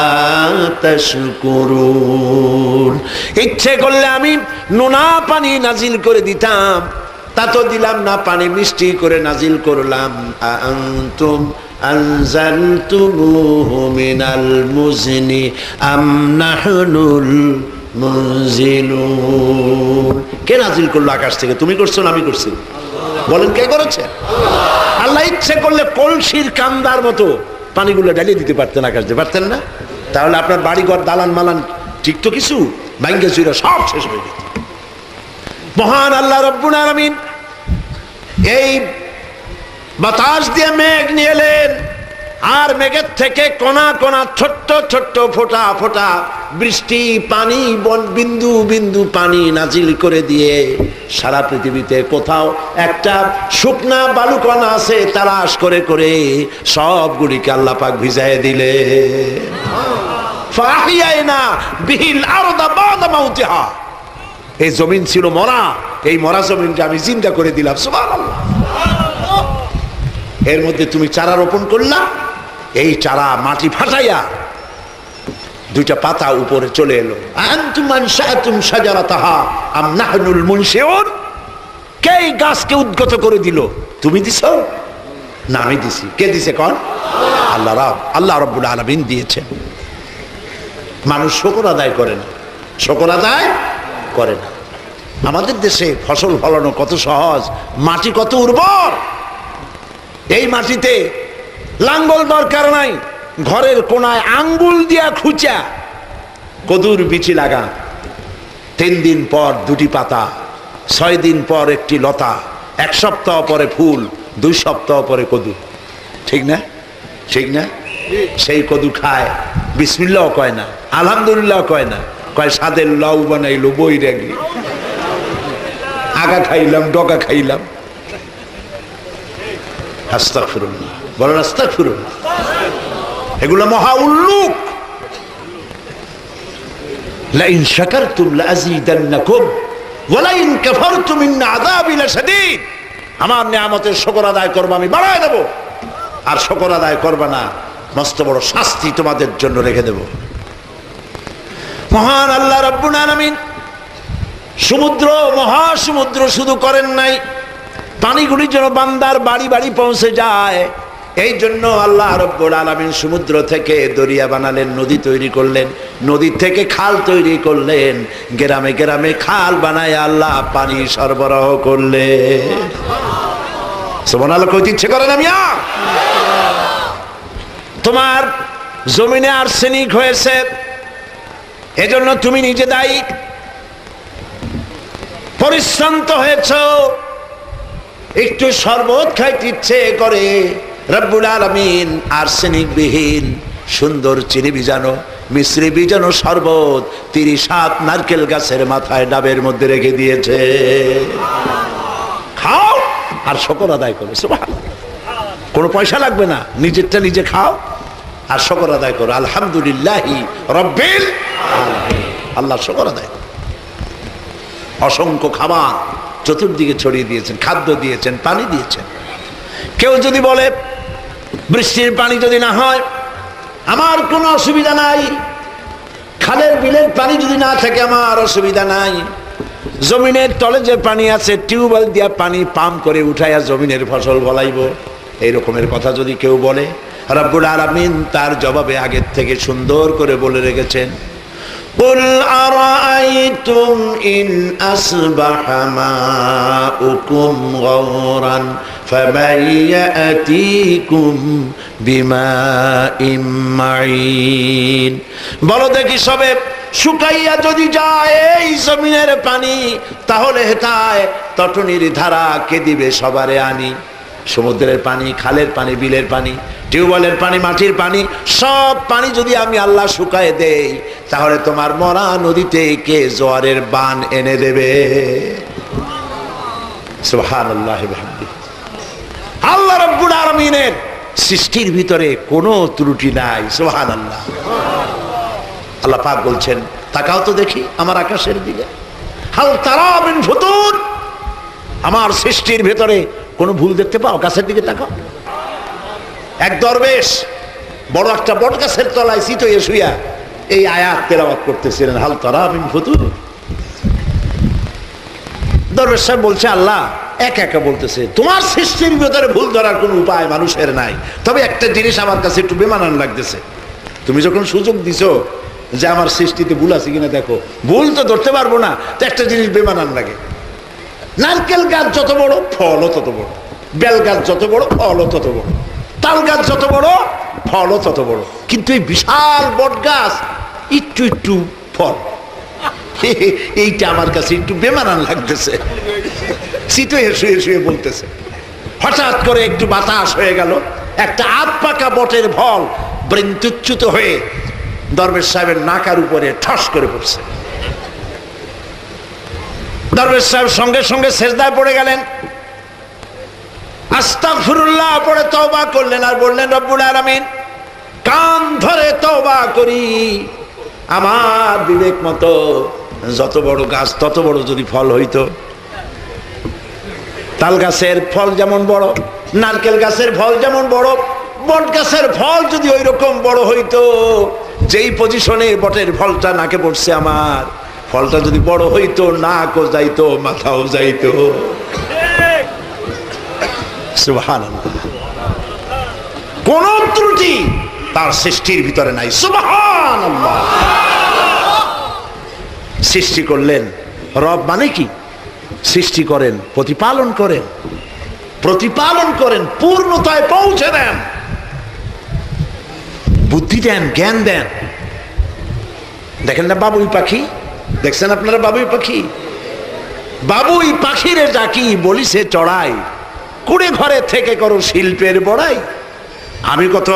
তাশকুরুন। ইচ্ছে করলে আমি নোনা পানি নাজিল করে দিতাম, তা তো দিলাম না, পানি মিষ্টি করে নাজিল করলাম। আনতুম আনজালতুমুহু মিনাল মুজনি আম নাহনুল মুনজিলুন। কে নাজিল করলো আকাশ থেকে? তুমি করছো না আমি করছি? বলেন কে করেছে? আল্লাহ ইচ্ছে করলে কলসির কান্দার মতো পানিগুলো ঢালিয়ে দিতে পারতেন আকাশ দিয়ে, পারতেন না? তাহলে আপনার বাড়িঘর দালান মালান ঠিক তো কিছু ভাঙ্গে চুরে সব শেষ হয়ে যেত। মহান আল্লাহ রাব্বুল আলামিন এই বাতাস দিয়ে মেঘ নিয়ে এলেন, আর মেঘের থেকে কণা কণা ছোট্ট ছোট্ট ফোঁটা ফোঁটা বৃষ্টি পানি, বিন্দু বিন্দু পানি নাজিল করে দিয়ে সারা পৃথিবীতে কোথাও একটা শুকনা বালুকণা আছে তালাশ করে করে সবগুলিকে আল্লাহ পাক ভিজায় দিলে। ফাহিয়ানা বিহিল আরদা বা'দা মাউতিহা। এই জমিন ছিল মরা, এই মরা জমিনকে আমি জিন্দা করে দিলাম। সুবহানাল্লাহ। এর মধ্যে তুমি চারা রোপণ করলা, এই চারা মাটি ফাটাইয়া দুইটা পাতা উপরে চলে এলো। আনতুম আনশাতুম শাজারাতাহা আম নাহনুল মুনশিউন। কে এই গাছকে উদ্গত করে দিল? তুমি দিছো না আমি দিছি? কে দিছে কোন? আল্লাহ রাব্বুল আলামিন দিয়েছেন। মানুষ শুকর আদায় করে না, শুকর আদায় করে না। আমাদের দেশে ফসল ফলানো কত সহজ, মাটি কত উর্বর। এই মাটিতে লাঙ্গল দরকার নাই, ঘরের কোনায় আঙ্গুল দিয়া খুঁচা কদুর বিচি লাগা। 3 দিন পর 2টি পাতা, 6 দিন পর একটি লতা, 1 সপ্তাহ পরে ফুল, 2 সপ্তাহ পরে কদু। ঠিক না? ঠিক না? সেই কদু খায়, বিসমিল্লাহ কয় না, আলহামদুলিল্লাহ কয় না, কয় সাদের লাউ বানাইলো বই রেগে, আগা খাইলাম ডগা খাইলাম। আস্তাগফিরুল্লাহ, বলেন আস্তাগফিরুল্লাহ। এগুলো মহা উল্লুক। লাইন শাকারতুম লাযীদান্নাকুম ওয়া লাইন কাফারতুম ইন আযাবি লাশাদীদ। আমার নিয়ামতের শুকর আদায় করবো, আমি বাড়ায় দেব। আর শুকর আদায় করবে না, মস্ত বড় শাস্তি তোমাদের জন্য রেখে দেব। মহান আল্লাহ রাব্বুল আলামিন সমুদ্র, মহাসমুদ্র শুধু করেন নাই, পানিগুলি যেন বান্দার বাড়ি বাড়ি পৌঁছে যায়, এই জন্য আল্লাহ রাব্বুল আলামিন সমুদ্র থেকে দরিয়া বানালেন, নদী তৈরি করলেন, নদী থেকে খাল তৈরি করলেন, গ্রামে গ্রামে খাল বানায় আল্লাহ পানি সরবরাহ করলেন। সুবহানাল্লাহ কইতে ইচ্ছে করে না মিয়া? তোমার জমিনে আর্সেনিক হয়েছে, এজন্য তুমি নিজে দায়ী। পরিশ্রান্ত হয়েছ, একটু শরবত খাইতে ইচ্ছে করে, রব্বুল আলামিন আর্সেনিক বিহীন সুন্দর চিনি বিজানো, মিশ্রি বিজানো শরবত 37 নারকেল গাছের মাথায় ডাবের মধ্যে রেখে দিয়েছে। খাও আর শুকর আদায় করো। সুবহানাল্লাহ, কোনো পয়সা লাগবে না, নিজেরটা নিজে খাও আর শুকর আদায় করো। আলহামদুলিল্লাহি রাব্বিল আলামিন, আল্লাহ শুকর আদায় করো। অসংখ্য খাবার চতুর্দিকে ছড়িয়ে দিয়েছেন, খাদ্য দিয়েছেন, পানি দিয়েছেন। কেউ যদি বলে বৃষ্টির পানি যদি না হয় আমার কোনো অসুবিধা নাই, খালের বিলের পানি যদি না থাকে আমার অসুবিধা নাই, জমিনের তলে যে পানি আছে টিউবওয়েল দিয়া পানি পাম্প করে উঠাইয়া জমিনের ফসল ফলাইব, এই রকমের কথা যদি কেউ বলে, রব্বুল আলামিন তার জবাবে আগের থেকে সুন্দর করে বলে রেখেছেন, قُلْ أَرَأَيْتُمْ إِنْ أَصْبَحَ مَاؤُكُمْ غَوْرًا فَمَنْ يَأْتِيكُمْ بِمَاءٍ مَعِينٍ। বলো দেখি সবে শুকাইয়া যদি যায় এই জমিনের পানি, তাহলে হেতায় তটনির ধারা কে দিবে সবারে আনি। সমুদ্রের পানি, খালের পানি, বিলের পানি, টিউবওয়েলের পানি, মাটির পানি, সব পানি যদি আমি আল্লাহ শুকায় দেই, তাহলে তোমার মরা নদীতে কে জোয়ারের বান এনে দেবে? সুবহানাল্লাহ বিহামদিহি। আল্লাহ রাব্বুল আলামিনের সৃষ্টির ভিতরে কোনো ত্রুটি নাই। সুবহানাল্লাহ। আল্লাহ পাক বলছেন, তাকাও তো দেখি আমার আকাশের দিকে, হাল তারা মিন ফুতুর, আমার সৃষ্টির ভিতরে কোনো ভুল দেখতে পাও? গাছের দিকে তাকাও। এক দরবেশ বড় একটা বট গাছের তলায় চিতয়ে শুইয়া এই আয়াত তেলাওয়াত করতেছিলেন, হাল তারা মিন ফুতুর। দরবেশ সাহেব বলছে, আল্লাহ একা একা বলতেছে, তোমার সৃষ্টির ভিতরে ভুল ধরার কোনো উপায় মানুষের নাই, তবে একটা জিনিস আমার কাছে একটু বেমানান লাগতেছে। তুমি যখন সুযোগ দিছো যে আমার সৃষ্টিতে ভুল আছে কিনা দেখো, ভুল তো ধরতে পারবো না, তো একটা জিনিস বেমানান লাগে। নারকেল গাছ যত বড় ফলও তত বড়, বেল গাছ যত বড় ফলও তত বড়, তাল গাছ যত বড় ফলও তত বড়, কিন্তু এই বিশাল বট গাছ একটু একটু ফল, এইটা আমার কাছে একটু বেমানান লাগতেছে। শীতে শুয়ে শুয়ে বলতেছে, হঠাৎ করে একটু বাতাস হয়ে গেল, একটা আধ পাকা বটের ফল বৃন্তুচ্যুত হয়ে দরবেশ সাহেবের নাকার উপরে ঠস করে পড়ছে। দরবেশ সাহেব সঙ্গে সঙ্গে সেজদায় পড়ে গেলেন, আস্তাগফিরুল্লাহ পড়ে তওবা করলেন আর বললেন, রব্বুল আলামিন কান ধরে তওবা করি, আমার বিবেক মতো যত বড় গাছ তত বড় যদি ফল হইতো, তাল গাছের ফল যেমন বড়, নারকেল গাছের ফল যেমন বড়, বট গাছের ফল যদি ওই রকম বড় হইতো, যেই পজিশনে বটের ফলটা নাকে পড়ছে আমার, ফলটা যদি বড় হইতো, নাকও যাইতো, মাথাও যাইতো। সুবহানাল্লাহ। কোন ত্রুটি তার সৃষ্টির ভিতরে নাই। সুবহানাল্লাহ। সৃষ্টি করলেন, রব মানে কি? সৃষ্টি করেন, প্রতিপালন করেন, প্রতিপালন করেন, পূর্ণতায় পৌঁছে দেন, বুদ্ধি দেন, জ্ঞান দেন। দেখেন না বাবুই পাখি, দেখছেন আপনারা বাবুই পাখি? বাবুই পাখিরে ডাকি বলিছে চড়াই, কুড়ে ঘরে থেকে করো শিল্পের বড়াই। আমি কত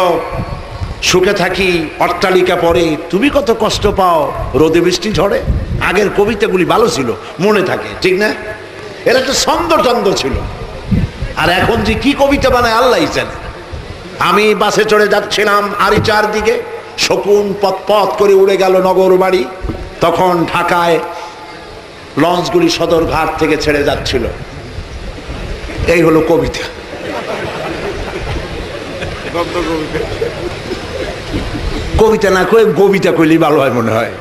সুখে থাকি অট্টালিকা পরে, তুমি কত কষ্ট পাও রোদে বৃষ্টি ঝড়ে। আগের কবিতাগুলি ভালো ছিল, মনে থাকে, ঠিক না? এর একটা ছন্দ টন্দ ছিল। আর এখন যে কি কবিতা বানায় আল্লাহই জানে। আমি বাসে চড়ে যাচ্ছিলাম আরিচার দিকে, শকুন পথ পথ করে উড়ে গেল নগর বাড়ি। তখন ঢাকায় লঞ্চগুলি সদরঘাট থেকে ছেড়ে যাচ্ছিল। এই হলো কবিতা। কবিতা না কয়ে কবিতা কইলেই ভালো হয় মনে হয়।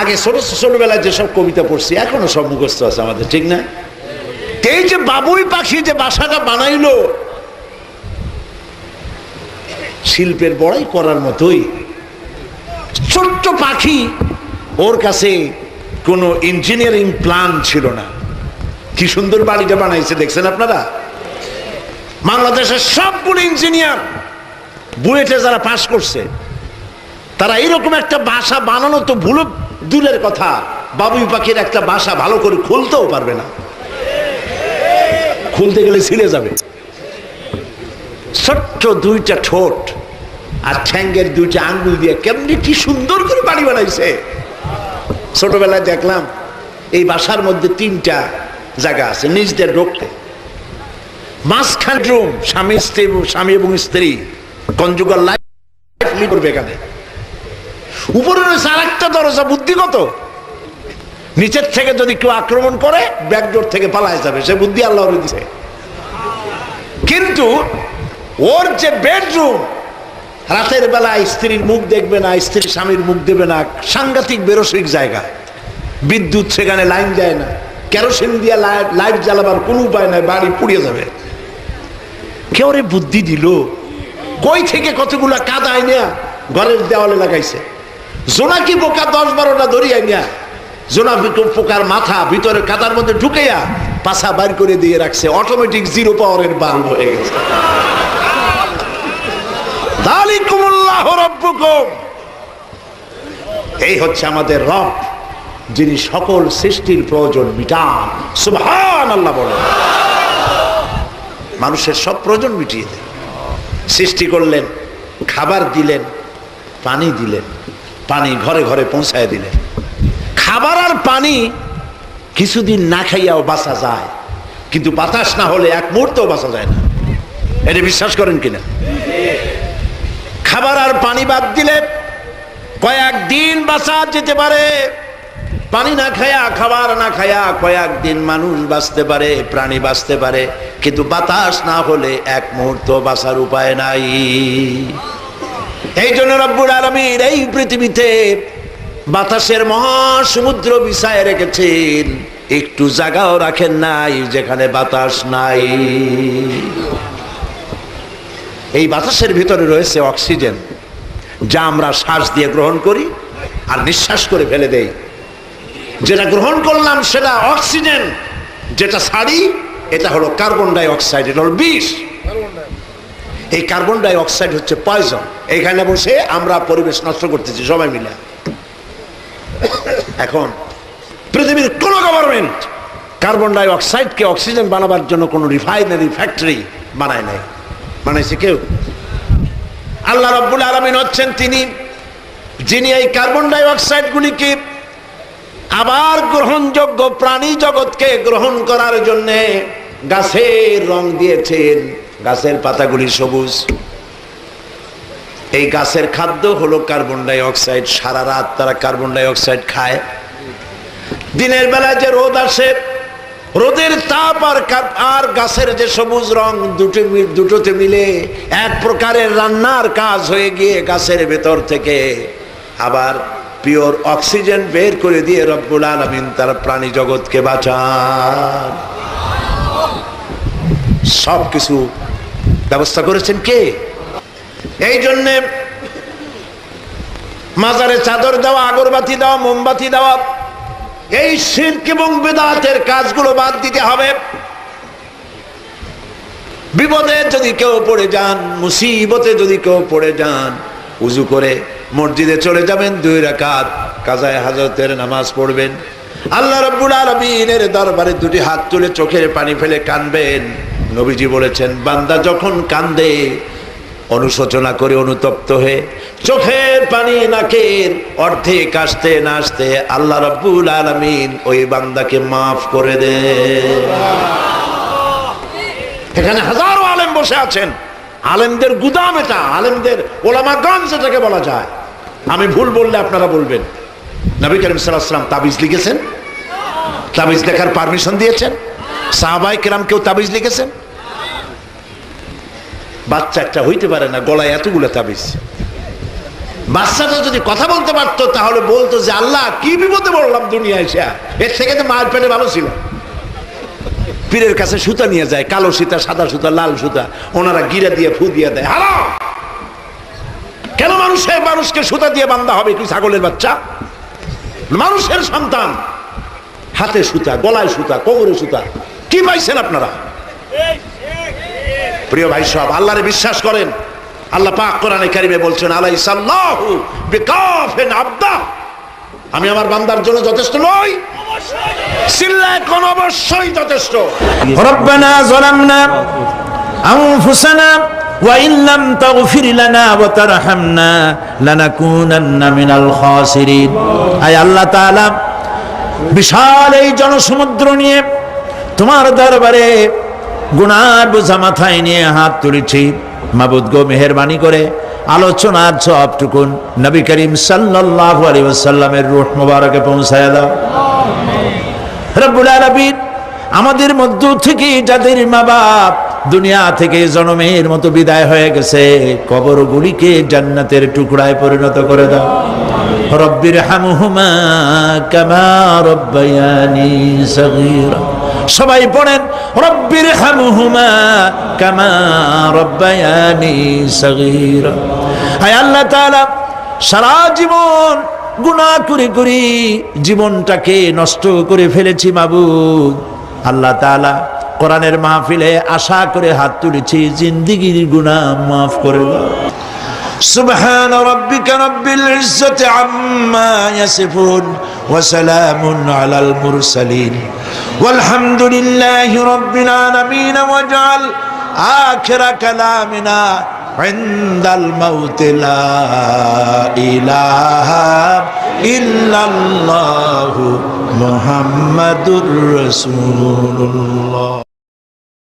আগে ছোটবেলায় যেসব কবিতা পড়ছি এখনো সব মুখস্থ আছে আমাদের, ঠিক না? এই যে বাবুই পাখি যে বাসাটা বানাইলো, শিল্পের বড়াই করার মতোই। ছোট্ট পাখি, ওর কাছে কোনো ইঞ্জিনিয়ারিং প্ল্যান ছিল না। কি সুন্দর বাড়িটা বানাইছে দেখছেন আপনারা? বাংলাদেশের সবগুলো ইঞ্জিনিয়ার বুয়েটে যারা পাশ করছে তারা এইরকম একটা বাসা বানানো তো ভুল দূরের কথা, বাবুই পাখির একটা বাসা ভালো করে খুলতেও পারবে না, খুলতে গেলে ছিঁড়ে যাবে। ছোট্ট দুইটা ঠোঁট আর ঠ্যাঙ্গের দুইটা আঙ্গুল দিয়ে কেমনি কি সুন্দর করে বাড়ি বানাইছে। ছোটবেলায় দেখলাম এই বাসার মধ্যে 3টা জায়গা আছে নিজ দিয়ে ঢুকতে, মাঝখান রুম, স্বামী এবং স্ত্রী কনজুগাল লাইফ করবে এখানে। উপরে রয়েছে আর একটা দরজা, বুদ্ধিগত, নিচের থেকে যদি কেউ আক্রমণ করে ব্যাকডোর থেকে পালায় যাবে, সে বুদ্ধি আল্লাহ দিছে। কিন্তু ওর যে বেডরুম, রাতের বেলায় স্ত্রীর মুখ দেখবে না, স্ত্রী স্বামীর মুখ দেবে না, সাংঘাতিক বেরসিক জায়গা। বিদ্যুৎ সেখানে লাইন যায় না, কেরোসিন দিয়ে লাইট জ্বালাবার কোনো উপায় নাই, বাড়ি পুড়িয়ে যাবে। কেউ রে বুদ্ধি দিল, কই থেকে কতগুলা কাদা আইনা ঘরের দেওয়ালে লাগাইছে। জোনাকি পোকা 10-12টা ধরি আইনা জোনাকি পোকার মাথা ভিতরে কাদার মধ্যে ঢুকাইয়া পাছা বাইর করে দিয়ে রাখছে, অটোমেটিক 0 পাওয়ারের বাল্ব হয়ে গেছে। যালিকুমুল্লাহু রাব্বুকুম, এই হচ্ছে আমাদের রব, যিনি সকল সৃষ্টির প্রয়োজন মিটান। সুবহানাল্লাহ বলেন। মানুষের সব প্রয়োজন মিটিয়ে দেন। সৃষ্টি করলেন, খাবার দিলেন, পানি দিলেন, পানি ঘরে ঘরে পৌঁছায় দিলেন। খাবার আর পানি কিছুদিন না খাইয়াও বাঁচা যায়, কিন্তু বাতাস না হলে এক মুহূর্তেও বাঁচা যায় না। এটা বিশ্বাস করেন কিনা? খাবার আর পানি বাদ দিলে কয়েকদিন বাঁচা যেতে পারে, পানি না খায়া, খাবার না খায়া কয়েকদিন মানুষ বাঁচতে পারে, প্রাণী বাঁচতে পারে, কিন্তু বাতাস না হলে এক মুহূর্ত বাঁচার উপায় নাই। এই জন্য রব্বুল আলামিন এই পৃথিবীতে বাতাসের মহাসমুদ্র বিছায় রেখেছেন, একটু জায়গাও রাখেন নাই যেখানে বাতাস নাই। এই বাতাসের ভিতরে রয়েছে অক্সিজেন, যা আমরা শ্বাস দিয়ে গ্রহণ করি আর নিঃশ্বাস করে ফেলে দেই। যেটা গ্রহণ করলাম সেটা অক্সিজেন, যেটা ছাড়ি এটা হলো কার্বন ডাই অক্সাইড, এটা হলো বিষ। এই কার্বন ডাই অক্সাইড হচ্ছে পয়জন। এইখানে বসে আমরা পরিবেশ নষ্ট করতেছি সবাই মিলে। এখন পৃথিবীর কোন গভর্নমেন্ট কার্বন ডাই অক্সাইডকে অক্সিজেন বানাবার জন্য কোন রিফাইনারি ফ্যাক্টরি বানায় নাই। বানাইছে কেউ? আল্লাহ রাব্বুল আলামিন হচ্ছেন তিনি যিনি এই কার্বন ডাই অক্সাইড গুলিকে আবার গ্রহণযোগ্য প্রাণী জগৎকে গ্রহণ করার জন্য গাছের রং দিয়েছেন। গাছের পাতাগুলি সবুজ। এই গাছের খাদ্য হলো কার্বন ডাই অক্সাইড। সারা রাত তারা কার্বন ডাই অক্সাইড খায়। দিনের বেলা যে রোদ আসে, রোদের তাপ আর গাছের যে সবুজ রং দুটোতে মিলে এক প্রকারের রান্নার কাজ হয়ে গিয়ে গাছের ভেতর থেকে আবার পিওর অক্সিজেন বের করে দিয়ে রব্বুল আলামিন তার প্রাণী জগৎকে বাঁচান। সবকিছু ব্যবস্থা করেছেন কে? এই জন্যে মাজারে চাদর দেওয়া, আগরবাতি দেওয়া, মোমবাতি দেওয়া, এই শিরক এবং বিদআতের কাজগুলো বাদ দিতে হবে। বিপদে যদি কেউ পড়ে যান, মুসিবতে যদি কেউ পড়ে যান, উজু করে মসজিদে চলে যাবেন, 2 রাকাত কাজায়ে হাজতের নামাজ পড়বেন। আল্লাহ রাব্বুল আলামিনের দরবারে 2টি হাত তুলে চোখের পানি ফেলে কাঁদবেন। নবীজি বলেছেন, বান্দা যখন কাঁদে অনুশোচনা করে, অনুতপ্ত হয়ে চোখের পানি নাকের অর্ধেক আসতে না আসতে আল্লাহ রাব্বুল আলামিন ওই বান্দাকে মাফ করে দেন। এখানে হাজারো আলেম বসে আছেন, আলেমদের গুদাম এটা, আলেমদের ওলামাগণ যেটাকে বলা যায়। আমি ভুল বললে আপনারা বলবেন। নবী করিম সাল্লাল্লাহু আলাইহি ওয়াসাল্লাম তাবিজ লিখেছেন, তাবিজ লেখার পারমিশন দিয়েছেন। সাহাবায়ে কেরাম কেউ তাবিজ লিখেছেন? বাচ্চা একটা হইতে পারে না, গলায় এতগুলো তাবিজ। বাচ্চাটা যদি কথা বলতে পারতো তাহলে বলতো যে আল্লাহ কি বিপদে পড়লাম দুনিয়ায় এসে, এর থেকে তো মায়ের পেটে ভালো ছিল। পীরের কাছে সুতা নিয়ে যায়, কালো সুতা, সাদা সুতা, লাল সুতা, ওনারা গিরা দিয়ে ফু দিয়ে দেয়। হালো, কেন মানুষকে সুতা দিয়ে বান্ধা হবে? কি ছাগলের বাচ্চা? মানুষের সন্তান, হাতে সুতা, গলায় সুতা, কোমরে সুতা, কি পাইছেন আপনারা? প্রিয় ভাই সব, আল্লাহরে বিশ্বাস করেন। আল্লাহ পাক কোরআনে কারিমে বলছেন আলাইসাল্লাহু বিকাফিন আবদা, আমি আমার বান্দার জন্য যথেষ্ট নই? চিল্লায় কোন অবশ্যই যথেষ্ট। রব্বানা যালামনা আনফুসানা ওয়া ইন লাম তাগফির লানা ওয়া তারহামনা লানাকুনান্না মিনাল খাসিরিন। আয় আল্লাহ তাআলা, বিশাল এই জনসমুদ্র নিয়ে তোমার দরবারে গুনার বোঝা মাথায় নিয়ে হাত তুলেছি। মাবুদ গো, মেহেরবানি করে আলোচনার সবটুকুন নবী করিম সাল্লাল্লাহু আলাইহি ওয়াসাল্লামের রূহ মুবারকে পৌঁছায় দাও। রব্বুল আলামিন, আমাদের মধ্য থেকে যাদের মা বাপ দুনিয়া থেকে জনমের মতো বিদায় হয়ে গেছে, কবরগুলিকে জান্নাতের টুকরায় পরিণত করে দাও। রব্বির হামহুমা কামা রব্বায়ানি সগীরা। সবাই পড়েন রব্বির হামহুমা কামা রব্বায়ানি সগীরা। আয় আল্লাহ তাআলা, সারা জীবন গুনাহ করে করে জীবনটাকে নষ্ট করে ফেলেছি মাবুদ। আল্লাহ তাআলা, কোরআনের মাহফিলে আশা করে হাত তুলেছি, জিন্দেগীর গুনাহ মাফ করে দাও। সুবহান রাব্বিকা রাব্বিল ইজ্জাতি আম্মা ইয়াসিফুন ওয়া সালামুন আলাল মুরসালিন ওয়ালহামদুলিল্লাহি রাব্বিল আলামিন। ওয়াজআল আখিরা কালামিনা ইনদাল মাউত লা ইলাহা ইল্লাল্লাহু মুহাম্মাদুর রাসূলুল্লাহ।